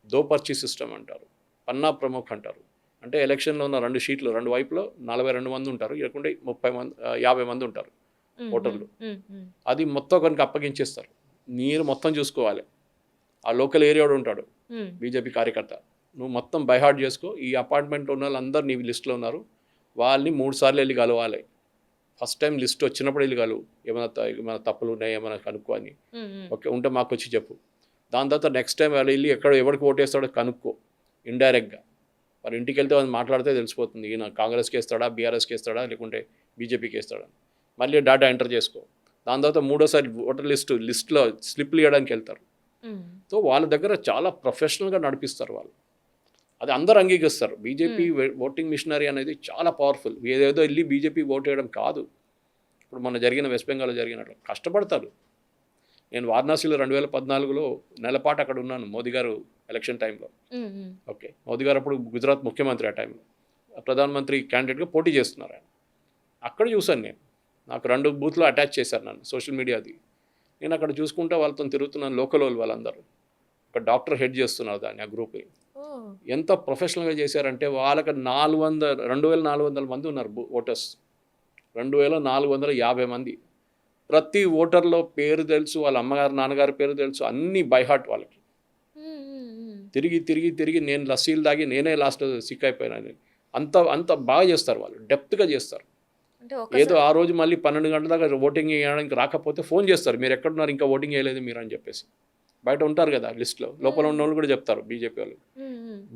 దోపర్చి సిస్టమ్ అంటారు, పన్నా ప్రముఖ్ అంటారు. అంటే ఎలక్షన్లో ఉన్న 2 షీట్లు 2 వైపులో 42 మంది ఉంటారు, లేకుంటే 50 మంది ఉంటారు ఓటర్లు. అది మొత్తం ఒకరికి అప్పగించేస్తారు, మీరు మొత్తం చూసుకోవాలి. ఆ లోకల్ ఏరియా ఉంటాడు బీజేపీ కార్యకర్త, నువ్వు మొత్తం బైహార్ట్ చేసుకో. ఈ అపార్ట్మెంట్లో ఉన్న వాళ్ళందరూ నీ లిస్టులో ఉన్నారు, వాళ్ళని 3 సార్లు వెళ్ళి కలవాలి. ఫస్ట్ టైం లిస్ట్ వచ్చినప్పుడు వెళ్ళి కలువు, ఏమైనా తప్పులు ఉన్నాయి ఏమైనా కనుక్కో అని. ఓకే, ఉంటే మాకు వచ్చి చెప్పు. దాని తర్వాత నెక్స్ట్ టైం వాళ్ళు వెళ్ళి ఎవరికి ఓటేస్తాడో కనుక్కో ఇండైరెక్ట్గా. వారి ఇంటికి వెళ్తే వాళ్ళు మాట్లాడితే తెలిసిపోతుంది, ఈయన కాంగ్రెస్కి వేస్తాడా, బీఆర్ఎస్కి వేస్తాడా, లేకుంటే బీజేపీకి వేస్తాడా. మళ్ళీ డేటా ఎంటర్ చేసుకో. దాని తర్వాత 3వసారి ఓటర్ లిస్ట్లో స్లిప్లు ఇవ్వడానికి వెళ్తారు. సో వాళ్ళ దగ్గర చాలా ప్రొఫెషనల్గా నడిపిస్తారు వాళ్ళు, అది అందరూ అంగీకరిస్తారు. బీజేపీ ఓటింగ్ మిషనరీ అనేది చాలా పవర్ఫుల్. ఏదేదో వెళ్ళి బీజేపీ ఓట్ వేయడం కాదు. ఇప్పుడు మన జరిగిన వెస్ట్ బెంగాల్లో జరిగినట్లు కష్టపడతారు. నేను వారణాసిలో 2014లో నెలపాటు అక్కడ ఉన్నాను, మోదీ గారు ఎలక్షన్ టైంలో. ఓకే, మోదీ గారు అప్పుడు గుజరాత్ ముఖ్యమంత్రి, ఆ టైంలో ప్రధానమంత్రి క్యాండిడేట్గా పోటీ చేస్తున్నారు ఆయన. అక్కడ చూశాను నేను, నాకు 2 బూత్లో అటాచ్ చేశారు నన్ను, సోషల్ మీడియాది. నేను అక్కడ చూసుకుంటే వాళ్ళతో తిరుగుతున్నాను, లోకల్ వాళ్ళందరూ. ఒక డాక్టర్ హెడ్ చేస్తున్నారు దాన్ని, ఆ గ్రూప్. ఎంత ప్రొఫెషనల్గా చేశారంటే వాళ్ళకి 2,400 మంది ఉన్నారు ఓటర్స్, 2,450 మంది. ప్రతి ఓటర్లో పేరు తెలుసు, వాళ్ళ అమ్మగారు నాన్నగారి పేరు తెలుసు, అన్నీ బైహార్ట్ వాళ్ళకి. తిరిగి తిరిగి తిరిగి నేను లస్సీలు దాగి నేనే లాస్ట్ సిక్ అయిపోయినాను. అంత బాగా చేస్తారు వాళ్ళు, డెప్త్గా చేస్తారు. ఏదో ఆ రోజు మళ్ళీ 12 గంటల దాకా ఓటింగ్ వేయడానికి రాకపోతే ఫోన్ చేస్తారు, మీరు ఎక్కడున్నారు, ఇంకా ఓటింగ్ వేయలేదు మీరు అని చెప్పేసి. బయట ఉంటారు కదా లిస్ట్లో, లోపల ఉన్న వాళ్ళు కూడా చెప్తారు, బీజేపీ వాళ్ళు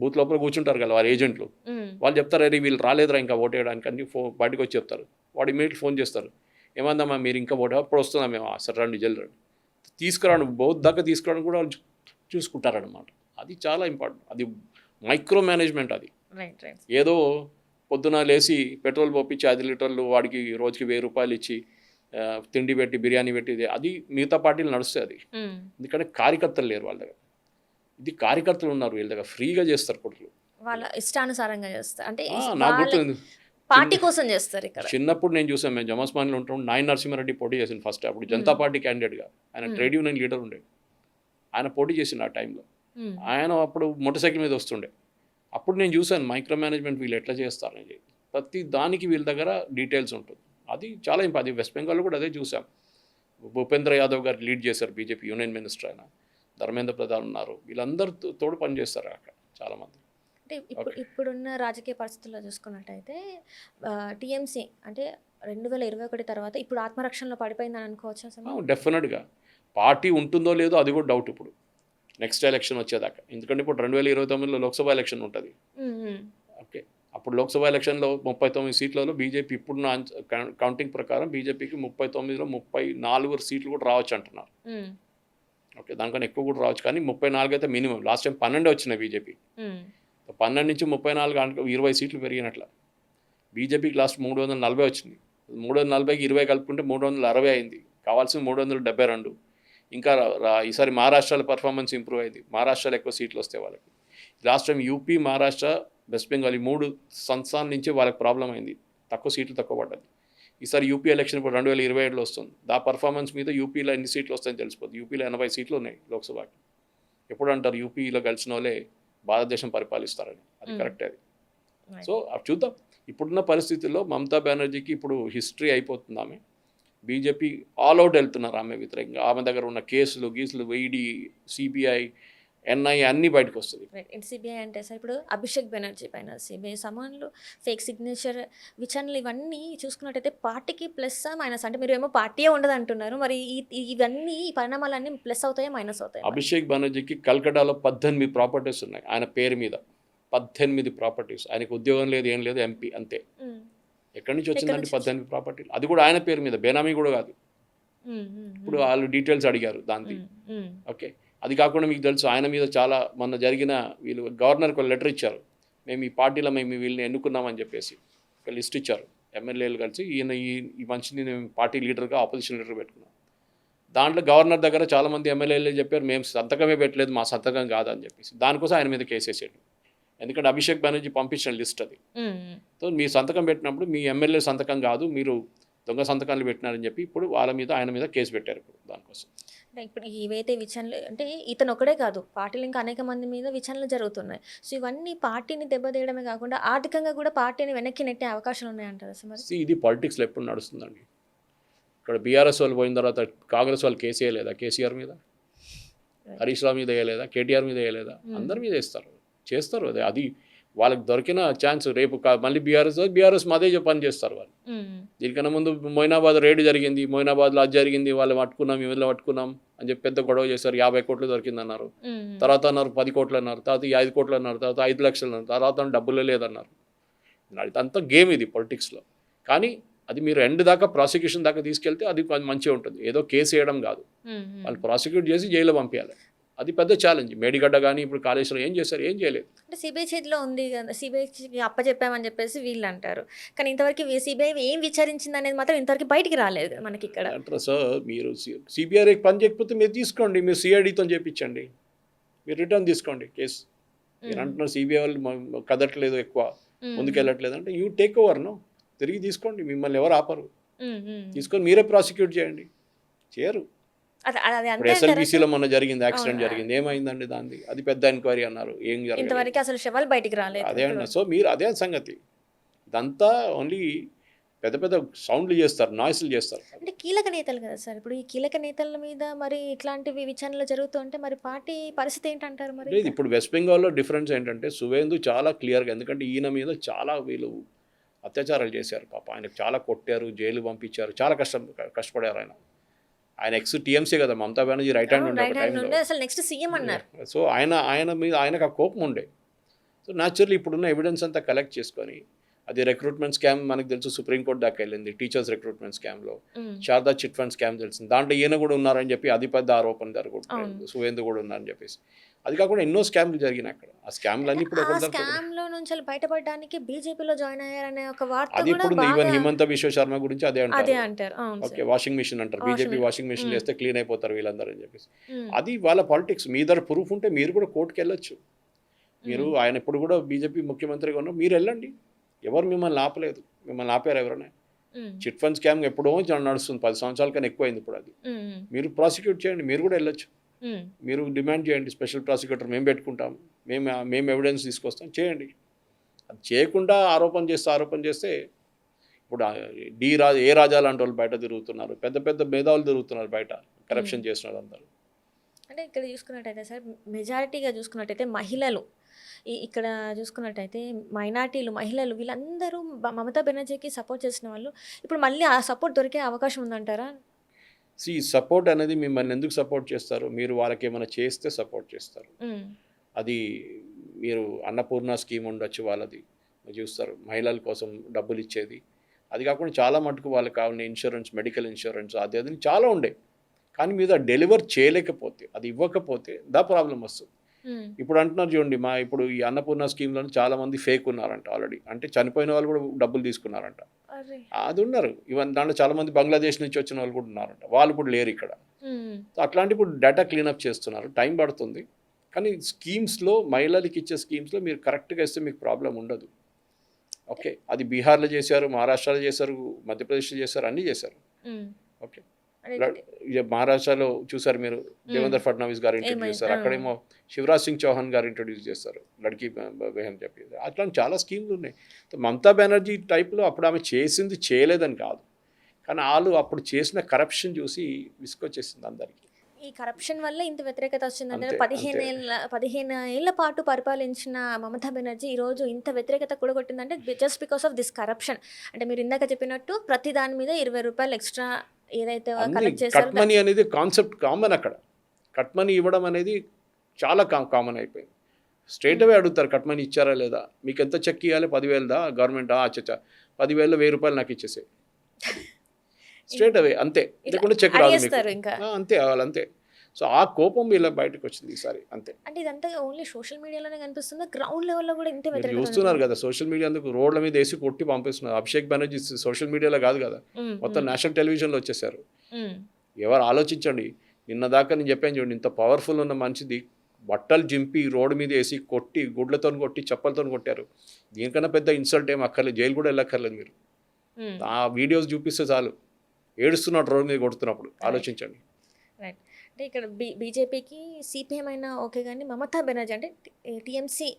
బూత్ లోపల కూర్చుంటారు కదా వారి ఏజెంట్లు, వాళ్ళు చెప్తారు, అరే వీళ్ళు రాలేదురా ఇంకా ఓట్ వేయడానికి అని బయటకు వచ్చి చెప్తారు. వాడు ఇమీడియట్ ఫోన్ చేస్తారు, ఏమందమ్మా మీరు ఇంకా ఓటు అప్పుడు వస్తున్నాం మేము, సరే రండి జల్ది రండి, తీసుకురావడం బౌద్ధ దాకా తీసుకురావడం కూడా వాళ్ళు చూసుకుంటారనమాట. అది చాలా ఇంపార్టెంట్, అది మైక్రో మేనేజ్మెంట్. అది ఏదో పొద్దున లేచి పెట్రోల్ పోపించి 5 లీటర్లు వాడికి రోజుకి 1000 రూపాయలు ఇచ్చి తిండి పెట్టి బిర్యానీ పెట్టి, అది మిగతా పార్టీలు నడుస్తుంది అది. ఎందుకంటే కార్యకర్తలు లేరు వాళ్ళ దగ్గర, ఇది కార్యకర్తలు ఉన్నారు వీళ్ళ దగ్గర, ఫ్రీగా చేస్తారు కొడుకులు, వాళ్ళ ఇష్టానుసారంగా చేస్తారు. అంటే నాకు గుర్తుంది, పార్టీ కోసం చేస్తారు. ఇక్కడ చిన్నప్పుడు నేను చూసాను, మేము జమాస్మాన్లో ఉంటాం, నాయన నరసింహారెడ్డి పోటీ చేసింది ఫస్ట్. అప్పుడు జనతా పార్టీ క్యాండిడేట్గా, ఆయన ట్రేడ్ యూనియన్ లీడర్ ఉండే, ఆయన పోటీ చేసిండు ఆ టైంలో. ఆయన అప్పుడు మోటార్ సైకిల్ మీద వస్తుండే. అప్పుడు నేను చూసాను మైక్రో మేనేజ్మెంట్ వీళ్ళు ఎట్లా చేస్తారని. ప్రతి దానికి వీళ్ళ దగ్గర డీటెయిల్స్ ఉంటుంది, అది చాలా అది వెస్ట్ బెంగాల్లో కూడా అదే చూసాం. భూపేంద్ర యాదవ్ గారు లీడ్ చేశారు, బీజేపీ యూనియన్ మినిస్టర్ ఆయన, ధర్మేంద్ర ప్రధాన్ ఉన్నారు, వీళ్ళందరూ తోడు పనిచేస్తారు అక్కడ చాలామంది. అంటే ఇప్పుడున్న రాజకీయ పరిస్థితుల్లో చూసుకున్నట్టయితే టీఎంసీ అంటే 2021 తర్వాత ఇప్పుడు ఆత్మరక్షణలో పడిపోయిందని అనుకోవచ్చు అసలు? డెఫినెట్గా పార్టీ ఉంటుందో లేదో అది కూడా డౌట్ ఇప్పుడు నెక్స్ట్ ఎలక్షన్ వచ్చేదాకా. ఎందుకంటే ఇప్పుడు 2029లో లోక్సభ ఎలక్షన్ ఉంటుంది. ఓకే, అప్పుడు లోక్సభ ఎలక్షన్లో 39 సీట్లలో బీజేపీ ఇప్పుడున్న కౌంటింగ్ ప్రకారం బీజేపీకి 39లో 34 సీట్లు కూడా రావచ్చు అంటున్నారు. ఓకే, దానికన్నా ఎక్కువ కూడా రావచ్చు, కానీ 34 అయితే మినిమం. లాస్ట్ టైం 12 వచ్చినాయి బీజేపీ, 12 నుంచి 34 20 సీట్లు పెరిగినట్ల. బీజేపీకి లాస్ట్ 340 వచ్చింది, 340కి 20 కలుపుకుంటే 360 అయింది, కావాల్సింది 372. ఇంకా ఈసారి మహారాష్ట్రలో పర్ఫార్మెన్స్ ఇంప్రూవ్ అయింది, మహారాష్ట్రలో ఎక్కువ సీట్లు వస్తాయి వాళ్ళకి. Last time UP, Maharashtra, west Bengal ఈ 3 సంస్థానాల నుంచి వాళ్ళకి ప్రాబ్లం అయింది, తక్కువ సీట్లు తక్కువ పడ్డది. ఈసారి యూపీ ఎలక్షన్ ఇప్పుడు 2027లో వస్తుంది. దా పర్ఫార్మెన్స్ మీద యూపీలో ఎన్ని సీట్లు వస్తాయని తెలిసిపోతుంది. యూపీలో 80 సీట్లు ఉన్నాయి లోక్సభకి. ఎప్పుడు అంటారు యూపీలో గెలిచిన వాళ్ళే భారతదేశం పరిపాలిస్తారని, అది కరెక్టే అది. సో అవి చూద్దాం. ఇప్పుడున్న పరిస్థితుల్లో మమతా బెనర్జీకి ఇప్పుడు హిస్టరీ అయిపోతుంది. ఆమె బీజేపీ ఆల్ అవుట్ వెళ్తున్నారు ఆమె వ్యతిరేకంగా. ఆమె దగ్గర ఉన్న కేసులు గీసులు ఈడీ, సిబిఐ, ఎన్ఐఏ అన్నీ బయటకు వస్తుంది. సిబిఐ అంటే సార్ ఇప్పుడు అభిషేక్ బెనర్జీ పైన సిబిఐ సమన్లు, ఫేక్ సిగ్నేచర్ విచారణలు ఇవన్నీ చూసుకున్నట్టయితే పార్టీకి ప్లస్ మైనస్, అంటే మీరు ఏమో పార్టీయే ఉండదు అంటున్నారు, మరి ఇవన్నీ ఈ పరిణామాలన్నీ ప్లస్ అవుతాయా మైనస్ అవుతాయా? అభిషేక్ బెనర్జీకి కల్కటాలో 18 ప్రాపర్టీస్ ఉన్నాయి ఆయన పేరు మీద. 18 ప్రాపర్టీస్. ఆయనకు ఉద్యోగం లేదు, ఏం లేదు, ఎంపీ అంతే. ఎక్కడి నుంచి వచ్చిందంటే 18 ప్రాపర్టీలు, అది కూడా ఆయన పేరు మీద, బేనామీ కూడా కాదు. ఇప్పుడు వాళ్ళు డీటెయిల్స్ అడిగారు దాన్ని. ఓకే, అది కాకుండా మీకు తెలుసు ఆయన మీద చాలా మొన్న జరిగిన వీళ్ళు గవర్నర్కి ఒక లెటర్ ఇచ్చారు, మేము ఈ పార్టీలో మేము వీళ్ళని ఎన్నుకున్నామని చెప్పేసి ఒక లిస్ట్ ఇచ్చారు. ఎమ్మెల్యేలు కలిసి ఈయన ఈ మనిషిని మేము పార్టీ లీడర్గా ఆపోజిషన్ లీడర్ పెట్టుకున్నాం. దాంట్లో గవర్నర్ దగ్గర చాలామంది ఎమ్మెల్యేలు చెప్పారు మేము సంతకమే పెట్టలేదు, మా సంతకం కాదని చెప్పేసి. దానికోసం ఆయన మీద కేసు వేసాడు. ఎందుకంటే అభిషేక్ బెనర్జీ పంపించిన లిస్ట్ అది. సో మీ సంతకం పెట్టినప్పుడు మీ ఎమ్మెల్యే సంతకం కాదు, మీరు దొంగ సంతకాలు పెట్టినారని చెప్పి ఇప్పుడు ఆయన మీద కేసు పెట్టారు ఇప్పుడు దానికోసం. ఇప్పుడు ఇవైతే విచారణలు అంటే ఇతను ఒకడే కాదు, పార్టీలు ఇంకా అనేక మంది మీద విచారణలు జరుగుతున్నాయి. సో ఇవన్నీ పార్టీని దెబ్బతీయడమే కాకుండా ఆర్థికంగా కూడా పార్టీని వెనక్కి నెట్టే అవకాశాలు ఉన్నాయంటారు సార్ మరి? ఇది పాలిటిక్స్లో ఎప్పుడు నడుస్తుందండి. ఇక్కడ బీఆర్ఎస్ వాళ్ళు పోయిన తర్వాత కాంగ్రెస్ వాళ్ళు కేసు వేయలేదా? కేసీఆర్ మీద, హరీష్ రావు మీద వేయలేదా? కేటీఆర్ మీద వేయలేదా? అందరి మీద చేస్తారు. అది వాళ్ళకి దొరికిన ఛాన్స్. రేపు మళ్ళీ బీఆర్ఎస్ అదే పని చేస్తారు వాళ్ళు. దీనికన్నా ముందు మొయినాబాద్ రేడ్ జరిగింది, మొయినాబాద్లో అది జరిగింది, వాళ్ళు పట్టుకున్నాం, వీళ్ళు పట్టుకున్నాం అని చెప్పి పెద్ద గొడవ చేశారు. 50 కోట్లు దొరికింది అన్నారు, తర్వాత అన్నారు 10 కోట్లు అన్నారు, తర్వాత 5 కోట్లు అన్నారు, తర్వాత 5 లక్షలు అన్నారు, తర్వాత డబ్బులే లేదన్నారు. ఇదంతా గేమ్ ఇది పొలిటిక్స్లో. కానీ అది మీరు ఎండ్ దాకా ప్రాసిక్యూషన్ దాకా తీసుకెళ్తే అది మంచిగా ఉంటుంది. ఏదో కేసు వేయడం కాదు, వాళ్ళు ప్రాసిక్యూట్ చేసి జైల్లో పంపించాలి. అది పెద్ద ఛాలెంజ్. మేడిగడ్డ కానీ ఇప్పుడు కాళేశ్వరం ఏం చేశారు? ఏం చేయలేదు. అంటే సిబిఐ చేతిలో ఉంది కదా, సిబిఐకి అప్పచెప్పామని చెప్పేసి వీళ్ళు అంటారు. కానీ ఇంతవరకు సిబిఐ ఏం విచారించింది అనేది మాత్రం ఇంతవరకు బయటికి రాలేదు మనకి ఇక్కడ. అంటారు సార్, మీరు సిబిఐకి పని చేయకపోతే మీరు తీసుకోండి, మీరు సిఐడితో చేయించండి, మీరు రిటర్న్ తీసుకోండి కేసు. మీరు అంటున్నారు సిబిఐ వాళ్ళు కదట్లేదు, ఎక్కువ ముందుకెళ్ళట్లేదు అంటే యూ టేక్ ఓవర్. తిరిగి తీసుకోండి, మిమ్మల్ని ఎవరు ఆపరు. తీసుకొని మీరే ప్రాసిక్యూట్ చేయండి. చేయరు. ఇప్పుడు ఎస్ఎల్బీసీలో మొన్న జరిగింది, యాక్సిడెంట్ జరిగింది, ఏమైందండి దాన్ని? అది పెద్ద ఎంక్వైరీ అన్నారు, ఏం జరిగింది అసలు శవాలు బయటికి రాలేదు. అదే అన్న. సో మీరు అదే సంగతి. ఇదంతా ఓన్లీ పెద్ద పెద్ద సౌండ్లు చేస్తారు, నాయిస్లు చేస్తారు. అంటే కీలక నేతలు కదా సార్, ఇప్పుడు ఈ కీలక నేతల మీద మరి ఇట్లాంటివి విచారణలు జరుగుతుంటే మరి పార్టీ పరిస్థితి ఏంటంటారు మరి? లేదు, ఇప్పుడు వెస్ట్ బెంగాల్లో డిఫరెన్స్ ఏంటంటే సువేందు చాలా క్లియర్గా, ఎందుకంటే ఈయన మీద చాలా వీళ్ళు అత్యాచారాలు చేశారు. పాప ఆయనకు చాలా కొట్టారు, జైలు పంపించారు, చాలా కష్టపడారు. ఆయన ఎక్స్ టీఎంసీ కదా, మమతా బెనర్జీ రైట్ హ్యాండ్ ఉండే అసలు నెక్స్ట్ సీఎం అన్నారు. సో ఆయన మీద ఆయనకు ఆ కోపం ఉండే. సో న్యాచురల్లీ ఇప్పుడున్న ఎవిడెన్స్ అంతా కలెక్ట్ చేసుకొని, అది రిక్రూట్మెంట్ స్కామ్ మనకు తెలుసు, సుప్రీంకోర్టు దాకా వెళ్ళింది టీచర్స్ రిక్రూట్మెంట్ స్కామ్లో. శారదా చిట్ ఫండ్ స్కామ్ తెలిసింది, దాంట్లో ఈయన కూడా ఉన్నారని చెప్పి అది పెద్ద ఆరోపణ జరుగుతుంది, సువేందు కూడా ఉన్నారని చెప్పేసి. అది కాకుండా ఎన్నో స్కామ్లు జరిగినాయి అక్కడ. ఆ స్కామ్లు అన్ని ఇప్పుడు స్కామ్లో నుంచి బయటపడడానికి బీజేపీలో జాయిన్ అయ్యారనే ఒక వార్త అది ఇప్పుడు ఈవెన్ హిమంత బిశ్వ శర్మ గురించి అదే అంటారు. ఓకే, వాషింగ్ మిషన్ అంటారు, బీజేపీ వాషింగ్ మిషన్ వేస్తే క్లీన్ అయిపోతారు వీళ్ళందరూ అని చెప్పేసి. అది వాళ్ళ పాలిటిక్స్. మీ దగ్గర ప్రూఫ్ ఉంటే మీరు కూడా కోర్టుకు వెళ్ళొచ్చు. మీరు ఆయన ఇప్పుడు కూడా బీజేపీ ముఖ్యమంత్రిగా ఉన్నారు, మీరు వెళ్ళండి, ఎవరు మిమ్మల్ని ఆపలేదు. మిమ్మల్ని ఆపారు ఎవరైనా? చిట్ ఫండ్ స్కామ్ ఎప్పుడో నడుస్తుంది, 10 సంవత్సరాల కన్నా ఎక్కువైంది ఇప్పుడు. అది మీరు ప్రాసిక్యూట్ చేయండి, మీరు కూడా వెళ్ళొచ్చు. మీరు డిమాండ్ చేయండి, స్పెషల్ ప్రాసిక్యూటర్ మేము పెట్టుకుంటాం, మేము ఎవిడెన్స్ తీసుకొస్తాం, చేయండి. అది చేయకుండా ఆరోపణ చేస్తే ఇప్పుడు ఏ రాజా లాంటి వాళ్ళు బయట తిరుగుతున్నారు, పెద్ద పెద్ద మేధావులు తిరుగుతున్నారు బయట, కరప్షన్ చేస్తున్నారు అందరూ. అంటే ఇక్కడ చూసుకున్నట్టయితే సార్, మెజారిటీగా చూసుకున్నట్టయితే మహిళలు, ఇక్కడ చూసుకున్నట్టయితే మైనార్టీలు, మహిళలు వీళ్ళందరూ మమతా బెనర్జీకి సపోర్ట్ చేసిన వాళ్ళు ఇప్పుడు మళ్ళీ ఆ సపోర్ట్ దొరికే అవకాశం ఉందంటారా? సపోర్ట్ అనేది మిమ్మల్ని ఎందుకు సపోర్ట్ చేస్తారు? మీరు వాళ్ళకి ఏమైనా చేస్తే సపోర్ట్ చేస్తారు. అది మీరు అన్నపూర్ణ స్కీమ్ ఉండొచ్చు వాళ్ళది, చూస్తారు మహిళల కోసం డబ్బులు ఇచ్చేది. అది కాకుండా చాలా మటుకు వాళ్ళకి కావాలని ఇన్సూరెన్స్, మెడికల్ ఇన్సూరెన్స్, అది చాలా ఉండే. కానీ మీద డెలివర్ చేయలేకపోతే, అది ఇవ్వకపోతే దా ప్రాబ్లం వస్తుంది. ఇప్పుడు అంటున్నారు చూడండి, ఇప్పుడు ఈ అన్నపూర్ణ స్కీమ్లో చాలా మంది ఫేక్ ఉన్నారంట ఆల్రెడీ, అంటే చనిపోయిన వాళ్ళు కూడా డబ్బులు తీసుకున్నారంట. అది ఉన్నారు. ఈవెన్ దాంట్లో చాలా మంది బంగ్లాదేశ్ నుంచి వచ్చిన వాళ్ళు కూడా ఉన్నారంట, వాళ్ళు కూడా లేరు ఇక్కడ. అట్లాంటి ఇప్పుడు డేటా క్లీనప్ చేస్తున్నారు, టైం పడుతుంది. కానీ స్కీమ్స్లో, మహిళలకి ఇచ్చే స్కీమ్స్లో మీరు కరెక్ట్గా ఇస్తే మీకు ప్రాబ్లం ఉండదు. ఓకే, అది బీహార్లో చేశారు, మహారాష్ట్రలో చేశారు, మధ్యప్రదేశ్లో చేశారు, అన్నీ చేశారు. ఓకే, ఇక మహారాష్ట్రలో చూసారు మీరు, దేవేంద్ర ఫడ్నవీస్ గారు ఇంట్రడ్యూస్ చేశారు, అక్కడేమో శివరాజ్ సింగ్ చౌహాన్ గారు ఇంట్రడ్యూస్ చేస్తారు లడ్కీ బెహన్ చెప్పి. అట్లాంటి చాలా స్కీమ్లు ఉన్నాయి. మమతా బెనర్జీ టైప్లో అప్పుడు ఆమె చేసింది చేయలేదని కాదు, కానీ వాళ్ళు అప్పుడు చేసిన కరప్షన్ చూసి విసుకొచ్చేసింది అందరికీ. ఈ కరప్షన్ వల్ల ఇంత వ్యతిరేకత వచ్చిందంటే అంతే, 15 ఏళ్ల పాటు పరిపాలించిన మమతా బెనర్జీ ఈ రోజు ఇంత వ్యతిరేకత కూడగొట్టిందంటే just because of this corruption. అంటే మీరు ఇందాక చెప్పినట్టు ప్రతి దాని మీద 20 రూపాయలు ఎక్స్ట్రా ఏదైతే కలెక్ట్ చేశారో కట్ మనీ అనేది కాన్సెప్ట్ కామన్. అక్కడ కట్ మనీ ఇవ్వడం అనేది చాలా కామన్ అయిపోయింది. స్ట్రేట్ అవే అడుగుతారు కట్ మనీ ఇచ్చారా లేదా, మీకు ఎంత చెక్ ఇవ్వాలి, 10,000దా గవర్నమెంట్, అచ్చా 10,000 1,000 నాకు ఇచ్చేసే, స్ట్రేట్ అవే అంతే, లేకుంటే చెక్ రాదు మీకు. అంతే వాళ్ళంతే. సో ఆ కోపం వీళ్ళ బయటకు వచ్చింది ఈసారి అంతే. అంటే ఇదంతా ఓన్లీ సోషల్ మీడియాలోనే కనిపిస్తుంది, గ్రౌండ్ లెవెల్లో కూడా ఇంత మీరు వ్యతిరేకత చూస్తున్నారు కదా సోషల్ మీడియా, అందుకు రోడ్ల మీద వేసి కొట్టి పంపిస్తున్నారు. అభిషేక్ బెనర్జీ సోషల్ మీడియాలో కాదు కదా, మొత్తం నేషనల్ టెలివిజన్లో వచ్చేసారు. ఎవరు ఆలోచించండి, నిన్న దాకా నేను చెప్పాను చూడండి, ఇంత పవర్ఫుల్ ఉన్న మనిషిది బట్టలు జింపి రోడ్డు మీద వేసి కొట్టి, గుడ్లతో కొట్టి, చెప్పలతో కొట్టారు. దీనికన్నా పెద్ద ఇన్సల్ట్ ఏం అక్కర్లేదు, జైలు కూడా వెళ్ళక్కర్లేదు. మీరు ఆ వీడియోస్ చూపిస్తే చాలు, ఏడుస్తున్నాడు రోడ్డు మీద కొడుతున్నప్పుడు, ఆలోచించండి. రైట్. అంటే ఇక్కడ బీజేపీకి సిపిఎం అయినా ఓకే, కానీ మమతా బెనర్జీ అంటే టీఎంసీ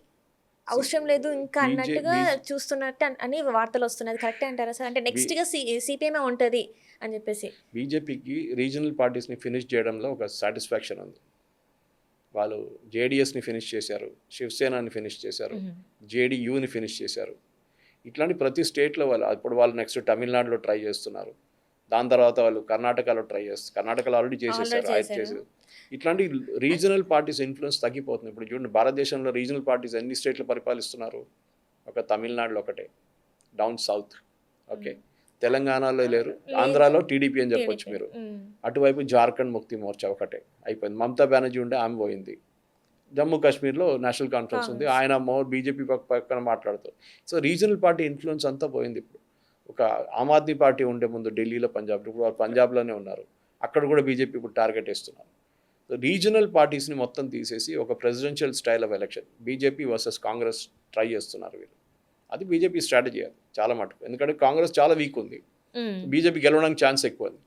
అవసరం లేదు ఇంకా అన్నట్టుగా చూస్తున్నట్టు అని వార్తలు వస్తున్నాయి. అది కరెక్టే అంటారా సార్? అంటే నెక్స్ట్గా సిపిఎంఏ ఉంటుంది అని చెప్పేసి. బీజేపీకి రీజనల్ పార్టీస్ని ఫినిష్ చేయడంలో ఒక సాటిస్ఫాక్షన్ ఉంది. వాళ్ళు జేడిఎస్ని ఫినిష్ చేశారు, శివసేనని ఫినిష్ చేశారు, జేడీయూని ఫినిష్ చేశారు. ఇట్లాంటి ప్రతి స్టేట్లో వాళ్ళు నెక్స్ట్ తమిళనాడులో ట్రై చేస్తున్నారు. దాని తర్వాత వాళ్ళు కర్ణాటకలో ట్రై చేస్తారు, కర్ణాటకలో ఆల్రెడీ చేసేసారు. ఇట్లాంటి రీజనల్ పార్టీస్ ఇన్ఫ్లుయెన్స్ తగ్గిపోతుంది. ఇప్పుడు చూడండి, భారతదేశంలో రీజనల్ పార్టీస్ ఎన్ని స్టేట్లు పరిపాలిస్తున్నారు? ఒక తమిళనాడులో ఒకటే, డౌన్ సౌత్. ఓకే, తెలంగాణలో లేరు, ఆంధ్రాలో టీడీపీ అని చెప్పొచ్చు మీరు. అటువైపు జార్ఖండ్ ముక్తి మోర్చా ఒకటే అయిపోయింది. మమతా బెనర్జీ ఉండే ఆమె పోయింది. జమ్మూ కాశ్మీర్లో నేషనల్ కాన్ఫరెన్స్ ఉంది, ఆయన బీజేపీ పక్కన మాట్లాడుతారు. సో రీజనల్ పార్టీ ఇన్ఫ్లుయెన్స్ అంతా పోయింది. ఇప్పుడు ఒక ఆమ్ ఆద్మీ పార్టీ ఉండే ముందు ఢిల్లీలో, పంజాబ్, ఇప్పుడు వాళ్ళు పంజాబ్లోనే ఉన్నారు, అక్కడ కూడా బీజేపీ ఇప్పుడు టార్గెట్ వేస్తున్నారు. సో రీజనల్ పార్టీస్ని మొత్తం తీసేసి ఒక presidential style of election, BJP versus Congress try చేస్తున్నారు వీళ్ళు. అది బీజేపీ స్ట్రాటజీ అది చాలా మటుకు, ఎందుకంటే కాంగ్రెస్ చాలా వీక్ ఉంది, బీజేపీ గెలవడానికి ఛాన్స్ ఎక్కువ ఉంది.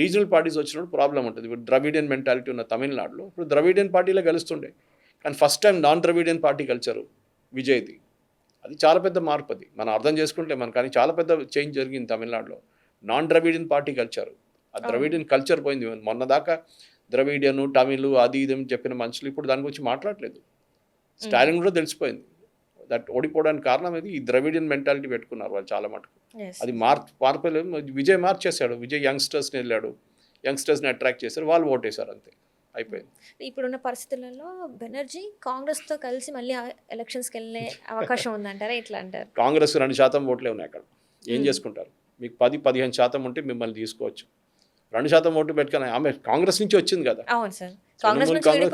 రీజనల్ పార్టీస్ వచ్చినప్పుడు ప్రాబ్లం ఉంటుంది. ఇప్పుడు ద్రవిడియన్ మెంటాలిటీ ఉన్న తమిళనాడులో ఇప్పుడు ద్రవిడియన్ పార్టీలో గెలుస్తుండే, కానీ first time non Dravidian party culture విజయ్ది. అది చాలా పెద్ద మార్పు, అది మనం అర్థం చేసుకుంటే కానీ చాలా పెద్ద చేంజ్ జరిగింది తమిళనాడులో. నాన్ ద్రవిడియన్ పార్టీ కల్చర్, ఆ ద్రవిడియన్ కల్చర్ పోయింది. మొన్న దాకా ద్రవిడియన్, తమిళ్ అది ఇది అని చెప్పిన మనుషులు ఇప్పుడు దాని గురించి మాట్లాడలేదు. స్టాలిన్ కూడా తెలిసిపోయింది దట్ ఓడిపోవడానికి కారణం ఇది, ఈ ద్రవిడియన్ మెంటాలిటీ పెట్టుకున్నారు వాళ్ళు చాలా మటుకు. అది మార్పలేదు. విజయ్ మార్చేశాడు, విజయ్ యంగ్స్టర్స్ని వెళ్ళాడు, యంగ్స్టర్స్ని అట్రాక్ట్ చేశారు, వాళ్ళు ఓటేశారు, అంతే అయిపోయింది. ఇప్పుడున్న పరిస్థితులలో బెనర్జీ కాంగ్రెస్తో కలిసి మళ్ళీ ఎలక్షన్స్కి వెళ్ళే అవకాశం ఉందంటారా? ఇట్లా అంటారు. కాంగ్రెస్ 2% ఓట్లే ఉన్నాయి అక్కడ, ఏం చేసుకుంటారు? మీకు 10-15% ఉంటే మిమ్మల్ని తీసుకోవచ్చు. 2% ఓటు పెట్టుకుని ఆమె కాంగ్రెస్ నుంచి వచ్చింది కదా. అవును సార్,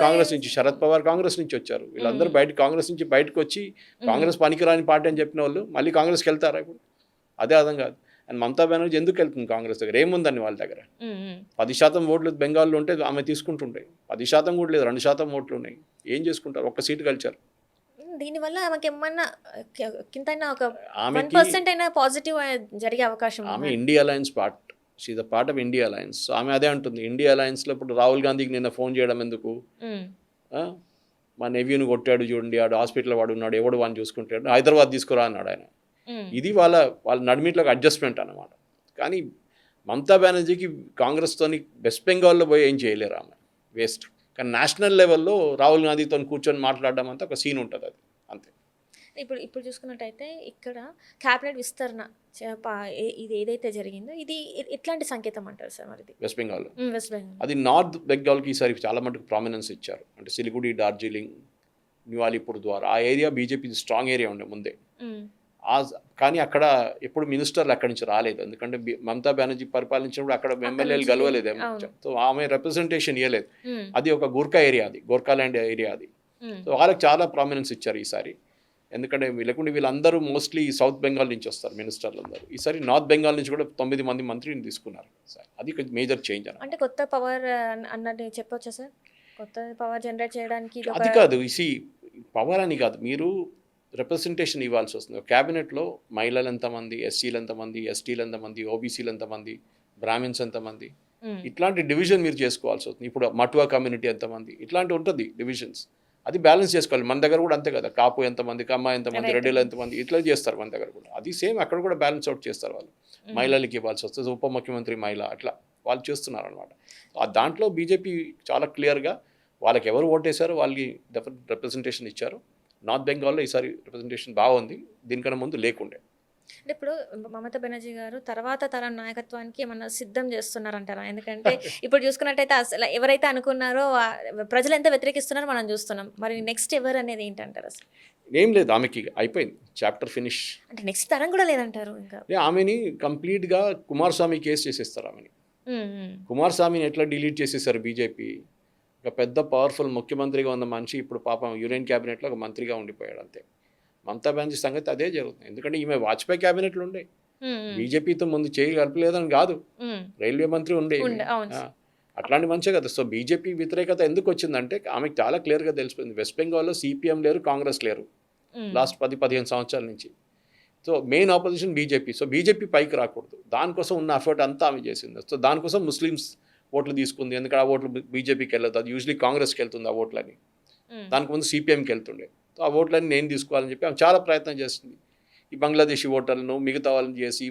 కాంగ్రెస్ నుంచి శరద్ పవార్ కాంగ్రెస్ నుంచి వచ్చారు. వీళ్ళందరూ కాంగ్రెస్ నుంచి బయటకు వచ్చి కాంగ్రెస్ పనికిరాని పార్టీ అని చెప్పిన వాళ్ళు మళ్ళీ కాంగ్రెస్కి వెళ్తారా? ఇప్పుడు అదే అర్థం కాదు. అండ్ మమతా బెనర్జీ ఎందుకు వెళ్తుంది కాంగ్రెస్ దగ్గర? ఏముందని వాళ్ళ దగ్గర? 10% ఓట్లు బెంగాల్లో ఉంటే ఆమె తీసుకుంటుంటాయి, 10% కూడా లేదు, 2% ఓట్లు ఉన్నాయి. ఏం చేసుకుంటారు? ఒక్క సీటు కలిచారు. దీనివల్ల ఆమెకి ఏమన్నా కింద ఒక 1% అయినా పాజిటివ్ జరిగే అవకాశం? ఆమె India alliance part, she the part of India alliance. So ఆమె అదే అంటుంది, ఇండియా అలయన్స్లో ఇప్పుడు రాహుల్ గాంధీకి నిన్న ఫోన్ చేయడం ఎందుకు? మా నెవ్యూని కొట్టాడు చూడండి, ఆడు హాస్పిటల్లో వాడు ఉన్నాడు, ఎవడు వాడిని చూసుకుంటాడు, హైదరాబాద్ తీసుకురా అన్నాడు ఆయన. ఇది వాళ్ళ నడిమిట్లోకి అడ్జస్ట్మెంట్ అనమాట. కానీ మమతా బెనర్జీకి కాంగ్రెస్తోని వెస్ట్ బెంగాల్లో పోయి ఏం చేయలేరు, ఆమె వేస్ట్. కానీ నేషనల్ లెవెల్లో రాహుల్ గాంధీతో కూర్చొని మాట్లాడడం అంతా ఒక సీన్ ఉంటుంది, అది అంతే. ఇప్పుడు చూసుకున్నట్టయితే ఇక్కడ క్యాబినెట్ విస్తరణ ఇది ఏదైతే జరిగిందో ఇది ఎట్లాంటి సంకేతం అంటారు సార్? మరి వెస్ట్ బెంగాల్ అది నార్త్ బెంగాల్కి ఈసారి చాలా మటుకు ప్రామినెన్స్ ఇచ్చారు. అంటే సిలిగుడి, డార్జిలింగ్, న్యూ అలీపూర్ ద్వారా ఆ ఏరియా బీజేపీ స్ట్రాంగ్ ఏరియా ఉండే ముందే. కానీ అక్కడ ఎప్పుడు మినిస్టర్లు అక్కడి నుంచి రాలేదు, ఎందుకంటే మమతా బెనర్జీ పరిపాలించినప్పుడు అక్కడ ఎమ్మెల్యేలు గెలవలేదేమో. సో ఆమె రిప్రజెంటేషన్ ఇవ్వలేదు. అది ఒక గూర్ఖా ఏరియా, అది గోర్ఖాలాండ్ ఏరియా అది. సో వాళ్ళకి చాలా ప్రామినెన్స్ ఇచ్చారు ఈసారి. ఎందుకంటే లేకుంటే వీళ్ళందరూ మోస్ట్లీ సౌత్ బెంగాల్ నుంచి వస్తారు మినిస్టర్లు అందరూ. ఈసారి నార్త్ బెంగాల్ నుంచి కూడా 9 మంది మంత్రిని తీసుకున్నారు. అది మేజర్ చేంజ్ అని. అంటే కొత్త పవర్ అన్నట్టు చెప్పొచ్చా సార్? కొత్త పవర్ జనరేట్ చేయడానికి అది కాదు, పవర్ అని కాదు. మీరు రిప్రజెంటేషన్ ఇవ్వాల్సి వస్తుంది. క్యాబినెట్లో మహిళలు ఎంతమంది, ఎస్సీలు ఎంతమంది, ఎస్టీలు ఎంతమంది, ఓబీసీలు ఎంతమంది, బ్రాహ్మిన్స్ ఎంతమంది, ఇట్లాంటి డివిజన్ మీరు చేసుకోవాల్సి వస్తుంది. ఇప్పుడు మటువా కమ్యూనిటీ ఎంతమంది, ఇట్లాంటి ఉంటుంది డివిజన్స్. అది బ్యాలెన్స్ చేసుకోవాలి. మన దగ్గర కూడా అంతే కదా, కాపు ఎంతమంది, కమ్మ ఎంతమంది, రెడ్డిలు ఎంతమంది, ఇట్లా చేస్తారు మన దగ్గర కూడా. అది సేమ్ అక్కడ కూడా బ్యాలెన్స్ అవుట్ చేస్తారు వాళ్ళు. మహిళలకి ఇవ్వాల్సి వస్తుంది, ఉప ముఖ్యమంత్రి మహిళ, అట్లా వాళ్ళు చేస్తున్నారు అనమాట. దాంట్లో బీజేపీ చాలా క్లియర్గా వాళ్ళకి ఎవరు ఓటేశారో వాళ్ళకి డెఫినెట్ రిప్రజెంటేషన్ ఇచ్చారు. నార్త్ బెంగాల్లో ఈసారి రిప్రజెంటేషన్ బాగుంది, దీనికన్నా ముందు లేకుండే. అంటే ఇప్పుడు మమతా బెనర్జీ గారు తర్వాత తరం నాయకత్వానికి ఏమన్నా సిద్ధం చేస్తున్నారంటారా? ఎందుకంటే ఇప్పుడు చూసుకున్నట్టయితే అసలు ఎవరైతే అనుకున్నారో ప్రజలు ఎంత వ్యతిరేకిస్తున్నారో మనం చూస్తున్నాం. మరి నెక్స్ట్ ఎవరు అనేది ఏంటంటారు అసలు? ఏం లేదు, ఆమెకి అయిపోయింది, చాప్టర్ ఫినిష్. అంటే నెక్స్ట్ తరం కూడా లేదంటారు ఇంకా? ఆమెని కంప్లీట్గా కుమారస్వామి కేసు చేసేస్తారు. ఆమెని కుమారస్వామిని ఎట్లా డిలీట్ చేసేసారు బీజేపీ. ఒక పెద్ద పవర్ఫుల్ ముఖ్యమంత్రిగా ఉన్న మనిషి ఇప్పుడు పాపం యూనియన్ క్యాబినెట్లో ఒక మంత్రిగా ఉండిపోయాడు అంతే. మమతా బెనర్జీ సంగతి అదే జరుగుతుంది. ఎందుకంటే ఈమె వాజ్పేయి క్యాబినెట్లో ఉండే, బీజేపీతో ముందు చేయి కలపలేదని కాదు, రైల్వే మంత్రి ఉండే, అట్లాంటి మంచి కదా. సో బీజేపీ వ్యతిరేకత ఎందుకు వచ్చిందంటే ఆమెకు చాలా క్లియర్గా తెలిసిపోయింది. వెస్ట్ బెంగాల్లో సిపిఎం లేరు, కాంగ్రెస్ లేరు లాస్ట్ 10-15 సంవత్సరాల నుంచి. So main opposition BJP. So BJP పైకి రాకూడదు, దానికోసం ఉన్న ఎఫర్ట్ అంతా ఆమె చేసింది. సో దానికోసం ముస్లిమ్స్ ఓట్లు తీసుకుంది. ఎందుకంటే ఆ ఓట్లు బీజేపీకి వెళ్ళదు, అది యూజువలీ కాంగ్రెస్కి వెళ్తుంది ఆ ఓట్లని. దానికి ముందు సిపిఎంకి వెళ్తుండే. సో ఆ ఓట్లని నేను తీసుకోవాలని చెప్పి ఆమె చాలా ప్రయత్నం చేస్తుంది. ఈ బంగ్లాదేశీ ఓటర్లను మిగతా వాళ్ళని చేసి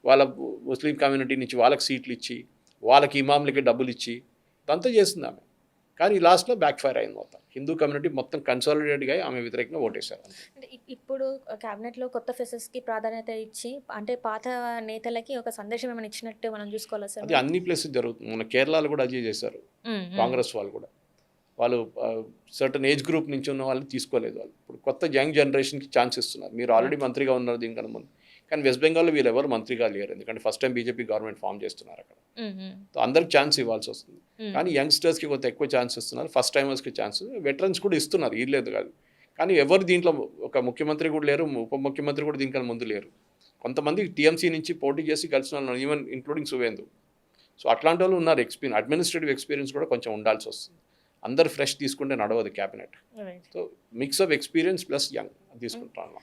వాళ్ళ ముస్లిం కమ్యూనిటీ నుంచి వాళ్ళకి సీట్లు ఇచ్చి వాళ్ళకి ఇమాంలకి డబ్బులు ఇచ్చి ఇదంతా చేస్తుంది ఆమె. కానీ లాస్ట్లో బ్యాక్ ఫైర్ అయింది. మొత్తం హిందూ కమ్యూనిటీ మొత్తం కన్సాలిడేట్గా ఆమె వ్యతిరేకంగా ఓటేశారు. అంటే ఇప్పుడు క్యాబినెట్లో కొత్త ఫేసెస్కి ప్రాధాన్యత ఇచ్చి అంటే పాత నేతలకి ఒక సందేశం ఏమైనా ఇచ్చినట్టు మనం చూసుకోవాలి సార్? అది అన్ని ప్లేసెస్ జరుగుతుంది. మన కేరళలో కూడా అదే చేశారు కాంగ్రెస్ వాళ్ళు కూడా. వాళ్ళు సర్టన్ ఏజ్ గ్రూప్ నుంచి ఉన్న వాళ్ళని తీసుకోలేదు. వాళ్ళు ఇప్పుడు కొత్త యంగ్ జనరేషన్కి ఛాన్స్ ఇస్తున్నారు. మీరు ఆల్రెడీ మంత్రిగా ఉన్నారు దీనికన్నా ముందు. కానీ వెస్ట్ బెంగాల్లో వీళ్ళు ఎవరు మంత్రిగా లేరు, ఎందుకంటే first time BJP government form చేస్తున్నారు అక్కడ. అందరికి ఛాన్స్ ఇవ్వాల్సి వస్తుంది. కానీ యంగ్స్టర్స్కి కొంత ఎక్కువ ఛాన్స్ ఇస్తున్నారు, ఫస్ట్ టైమర్స్కి ఛాన్స్, వెటరన్స్ కూడా ఇస్తున్నారు, ఇవ్వలేదు కాదు. కానీ ఎవరు దీంట్లో ఒక ముఖ్యమంత్రి కూడా లేరు, ఉప ముఖ్యమంత్రి కూడా దీనికన్నా ముందు లేరు. కొంతమంది టీఎంసీ నుంచి పోటీ చేసి కలిసిన వాళ్ళు, ఈవెన్ ఇంక్లూడింగ్ సువేందు. సో అట్లాంటి వాళ్ళు ఉన్నారు. అడ్మినిస్ట్రేటివ్ ఎక్స్పీరియన్స్ కూడా కొంచెం ఉండాల్సి వస్తుంది. అందరు ఫ్రెష్ తీసుకుంటే నడవదు cabinet. So mix of experience plus young తీసుకుంటాను.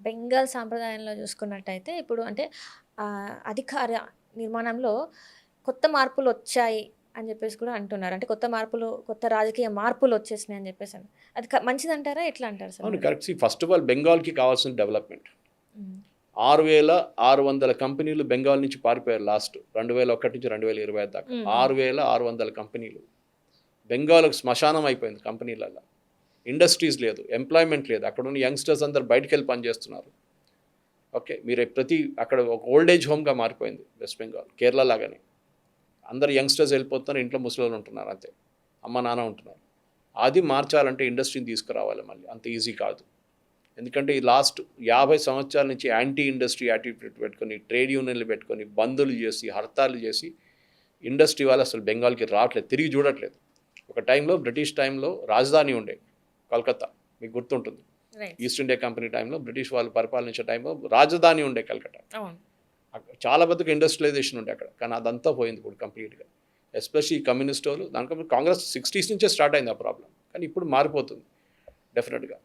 బెంగాల్ సాంప్రదాయంలో చూసుకున్నట్టయితే ఇప్పుడు అంటే అధికార నిర్మాణంలో కొత్త మార్పులు వచ్చాయి అని చెప్పేసి కూడా అంటున్నారు. అంటే కొత్త రాజకీయ మార్పులు వచ్చేసినాయి అని చెప్పేసి. అది మంచిదంటారా, ఎట్లా అంటారు సార్? అవును, కరెక్ట్. ఫస్ట్ ఆఫ్ ఆల్ బెంగాల్కి కావాల్సిన డెవలప్మెంట్. 6,600 కంపెనీలు బెంగాల్ నుంచి పారిపోయారు లాస్ట్ 2001 నుంచి 2020 దాకా. 6,600 కంపెనీలు బెంగాల్కి శ్మశానం అయిపోయింది. కంపెనీలలో ఇండస్ట్రీస్ లేదు, ఎంప్లాయ్మెంట్ లేదు. అక్కడ ఉన్న యంగ్స్టర్స్ అందరు బయటకు వెళ్ళి పనిచేస్తున్నారు. ఓకే, మీరు అక్కడ ఒక ఓల్డ్ ఏజ్ హోమ్గా మారిపోయింది వెస్ట్ బెంగాల్, కేరళ లాగానే. అందరు యంగ్స్టర్స్ వెళ్ళిపోతున్నారు, ఇంట్లో ముసలిళ్ళు ఉంటున్నారు, అంతే అమ్మ నాన్న ఉంటున్నారు. అది మార్చాలంటే ఇండస్ట్రీని తీసుకురావాలి మళ్ళీ, అంత ఈజీ కాదు. ఎందుకంటే ఈ లాస్ట్ 50 సంవత్సరాల నుంచి యాంటీ ఇండస్ట్రీ యాటిట్యూడ్ పెట్టుకొని, ట్రేడ్ యూనియన్లు పెట్టుకొని, బందులు చేసి, హర్తాలు చేసి ఇండస్ట్రీ వాళ్ళు అసలు బెంగాల్కి రావట్లేదు, తిరిగి చూడట్లేదు. ఒక టైంలో బ్రిటిష్ టైంలో రాజధాని ఉండే కలకత్తా, మీకు గుర్తుంటుంది. ఈస్ట్ ఇండియా కంపెనీ టైంలో బ్రిటిష్ వాళ్ళు పరిపాలించే టైంలో రాజధాని ఉండే కలకత్తా. చాలా పెద్దగా ఇండస్ట్రియలైజేషన్ ఉండే అక్కడ. కానీ అదంతా పోయింది ఇప్పుడు కంప్లీట్గా. ఎస్పెషల్లీ కమ్యూనిస్ట్ వాళ్ళు, దానికన్నా కాంగ్రెస్ 60s నుంచే స్టార్ట్ అయింది ఆ ప్రాబ్లం. కానీ ఇప్పుడు మారిపోతుంది డెఫినెట్గా.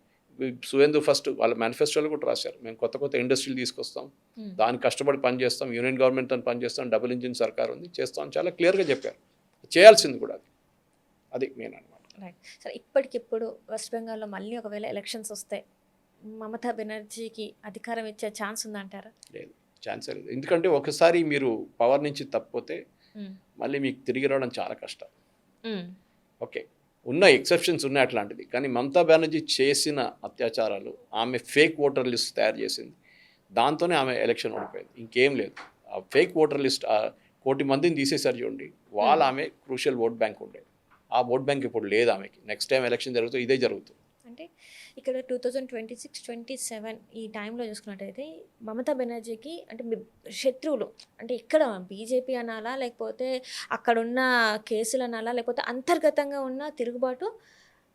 సువేందు ఫస్ట్ వాళ్ళ మేనిఫెస్టోలో కూడా రాశారు, మేము కొత్త ఇండస్ట్రీలు తీసుకొస్తాం, దానికి కష్టపడి పనిచేస్తాం, యూనియన్ గవర్నమెంట్తో పనిచేస్తాం, డబుల్ ఇంజిన్ సర్కార్ ఉంది, చేస్తాం, చాలా క్లియర్గా చెప్పారు. చేయాల్సింది కూడా అది మెయిన్ అనమాట. రైట్ సరే, ఇప్పటికిప్పుడు వెస్ట్ బెంగాల్లో మళ్ళీ ఒకవేళ ఎలక్షన్స్ వస్తే మమతా బెనర్జీకి అధికారం ఇచ్చే ఛాన్స్ ఉందంటారా? లేదు, ఛాన్సే లేదు. ఎందుకంటే ఒకసారి మీరు పవర్ నుంచి తప్పిపోతే మళ్ళీ మీకు తిరిగి రావడం చాలా కష్టం. ఓకే, ఉన్న ఎక్సెప్షన్స్ ఉన్నాయి అట్లాంటిది. కానీ మమతా బెనర్జీ చేసిన అత్యాచారాలు, ఆమె ఫేక్ ఓటర్ లిస్ట్ తయారు చేసింది, దాంతోనే ఆమె ఎలక్షన్ ఓడిపోయింది. ఇంకేం లేదు. ఆ ఫేక్ ఓటర్ లిస్ట్ 1 కోటి మందిని తీసేసారు చూడండి, వాళ్ళు ఆమె క్రూషియల్ ఓట్ బ్యాంక్ ఉండే. ఆ ఓట్ బ్యాంక్ ఇప్పుడు లేదు ఆమెకి. నెక్స్ట్ టైం ఎలక్షన్ జరుగుతుంది, ఇదే జరుగుతుంది. అంటే ఇక్కడ 2026-27 ఈ టైంలో చూసుకున్నట్టయితే మమతా బెనర్జీకి అంటే శత్రువులు అంటే ఇక్కడ బీజేపీ అనాలా, లేకపోతే అక్కడున్న కేసులు అనాలా, లేకపోతే అంతర్గతంగా ఉన్న తిరుగుబాటు,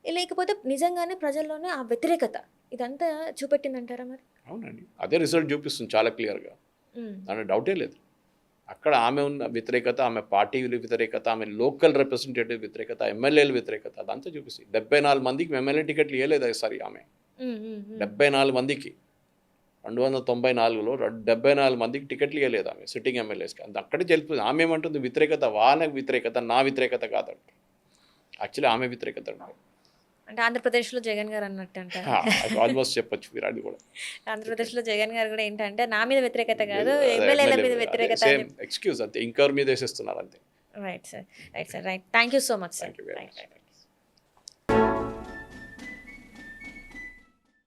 లేకపోతే నిజంగానే ప్రజల్లోనే ఆ వ్యతిరేకత, ఇదంతా చూపెట్టిందంటారా మరి? అవునండి, అదే రిజల్ట్ చూపిస్తుంది చాలా క్లియర్గా, దాని డౌటే లేదు. అక్కడ ఆమె ఉన్న వ్యతిరేకత, ఆమె పార్టీ వ్యతిరేకత, ఆమె లోకల్ రిప్రజెంటేటివ్ వ్యతిరేకత, ఎమ్మెల్యేల వ్యతిరేకత, అదంతా చూపిస్తుంది. 74 మందికి ఎమ్మెల్యే టికెట్లు ఇవ్వలేదు సరే ఆమె. Hmm. 74 మందికి 294లో 74 మందికి టికెట్లు ఇవ్వలేదు ఆమె సిట్టింగ్ ఎమ్మెల్యేస్కి. అంత అక్కడే తెలుపుతుంది. ఆమె ఏమంటుంది, వ్యతిరేకత వాళ్ళకి వ్యతిరేకత, నా వ్యతిరేకత కాదంట. యాక్చువల్లీ ఆమె వ్యతిరేకత అంటారు. అంటే ఆంధ్రప్రదేశ్లో జగన్ గారు అన్నట్టు అంటారు. ఆల్మోస్ట్ చెప్పొచ్చు మీరు అది కూడా. ఆంధ్రప్రదేశ్లో జగన్ గారు కూడా ఏంటంటే నా మీద వ్యతిరేకత కాదు, ఎమ్మెల్యేల మీద వ్యతిరేకత. సేమ్ ఎక్స్క్యూజ్ అంతే, ఇంకర్ మీద వేసేస్తున్నారు అంతే. Right sir, right sir, right. Thank you so much sir. Thank you very much.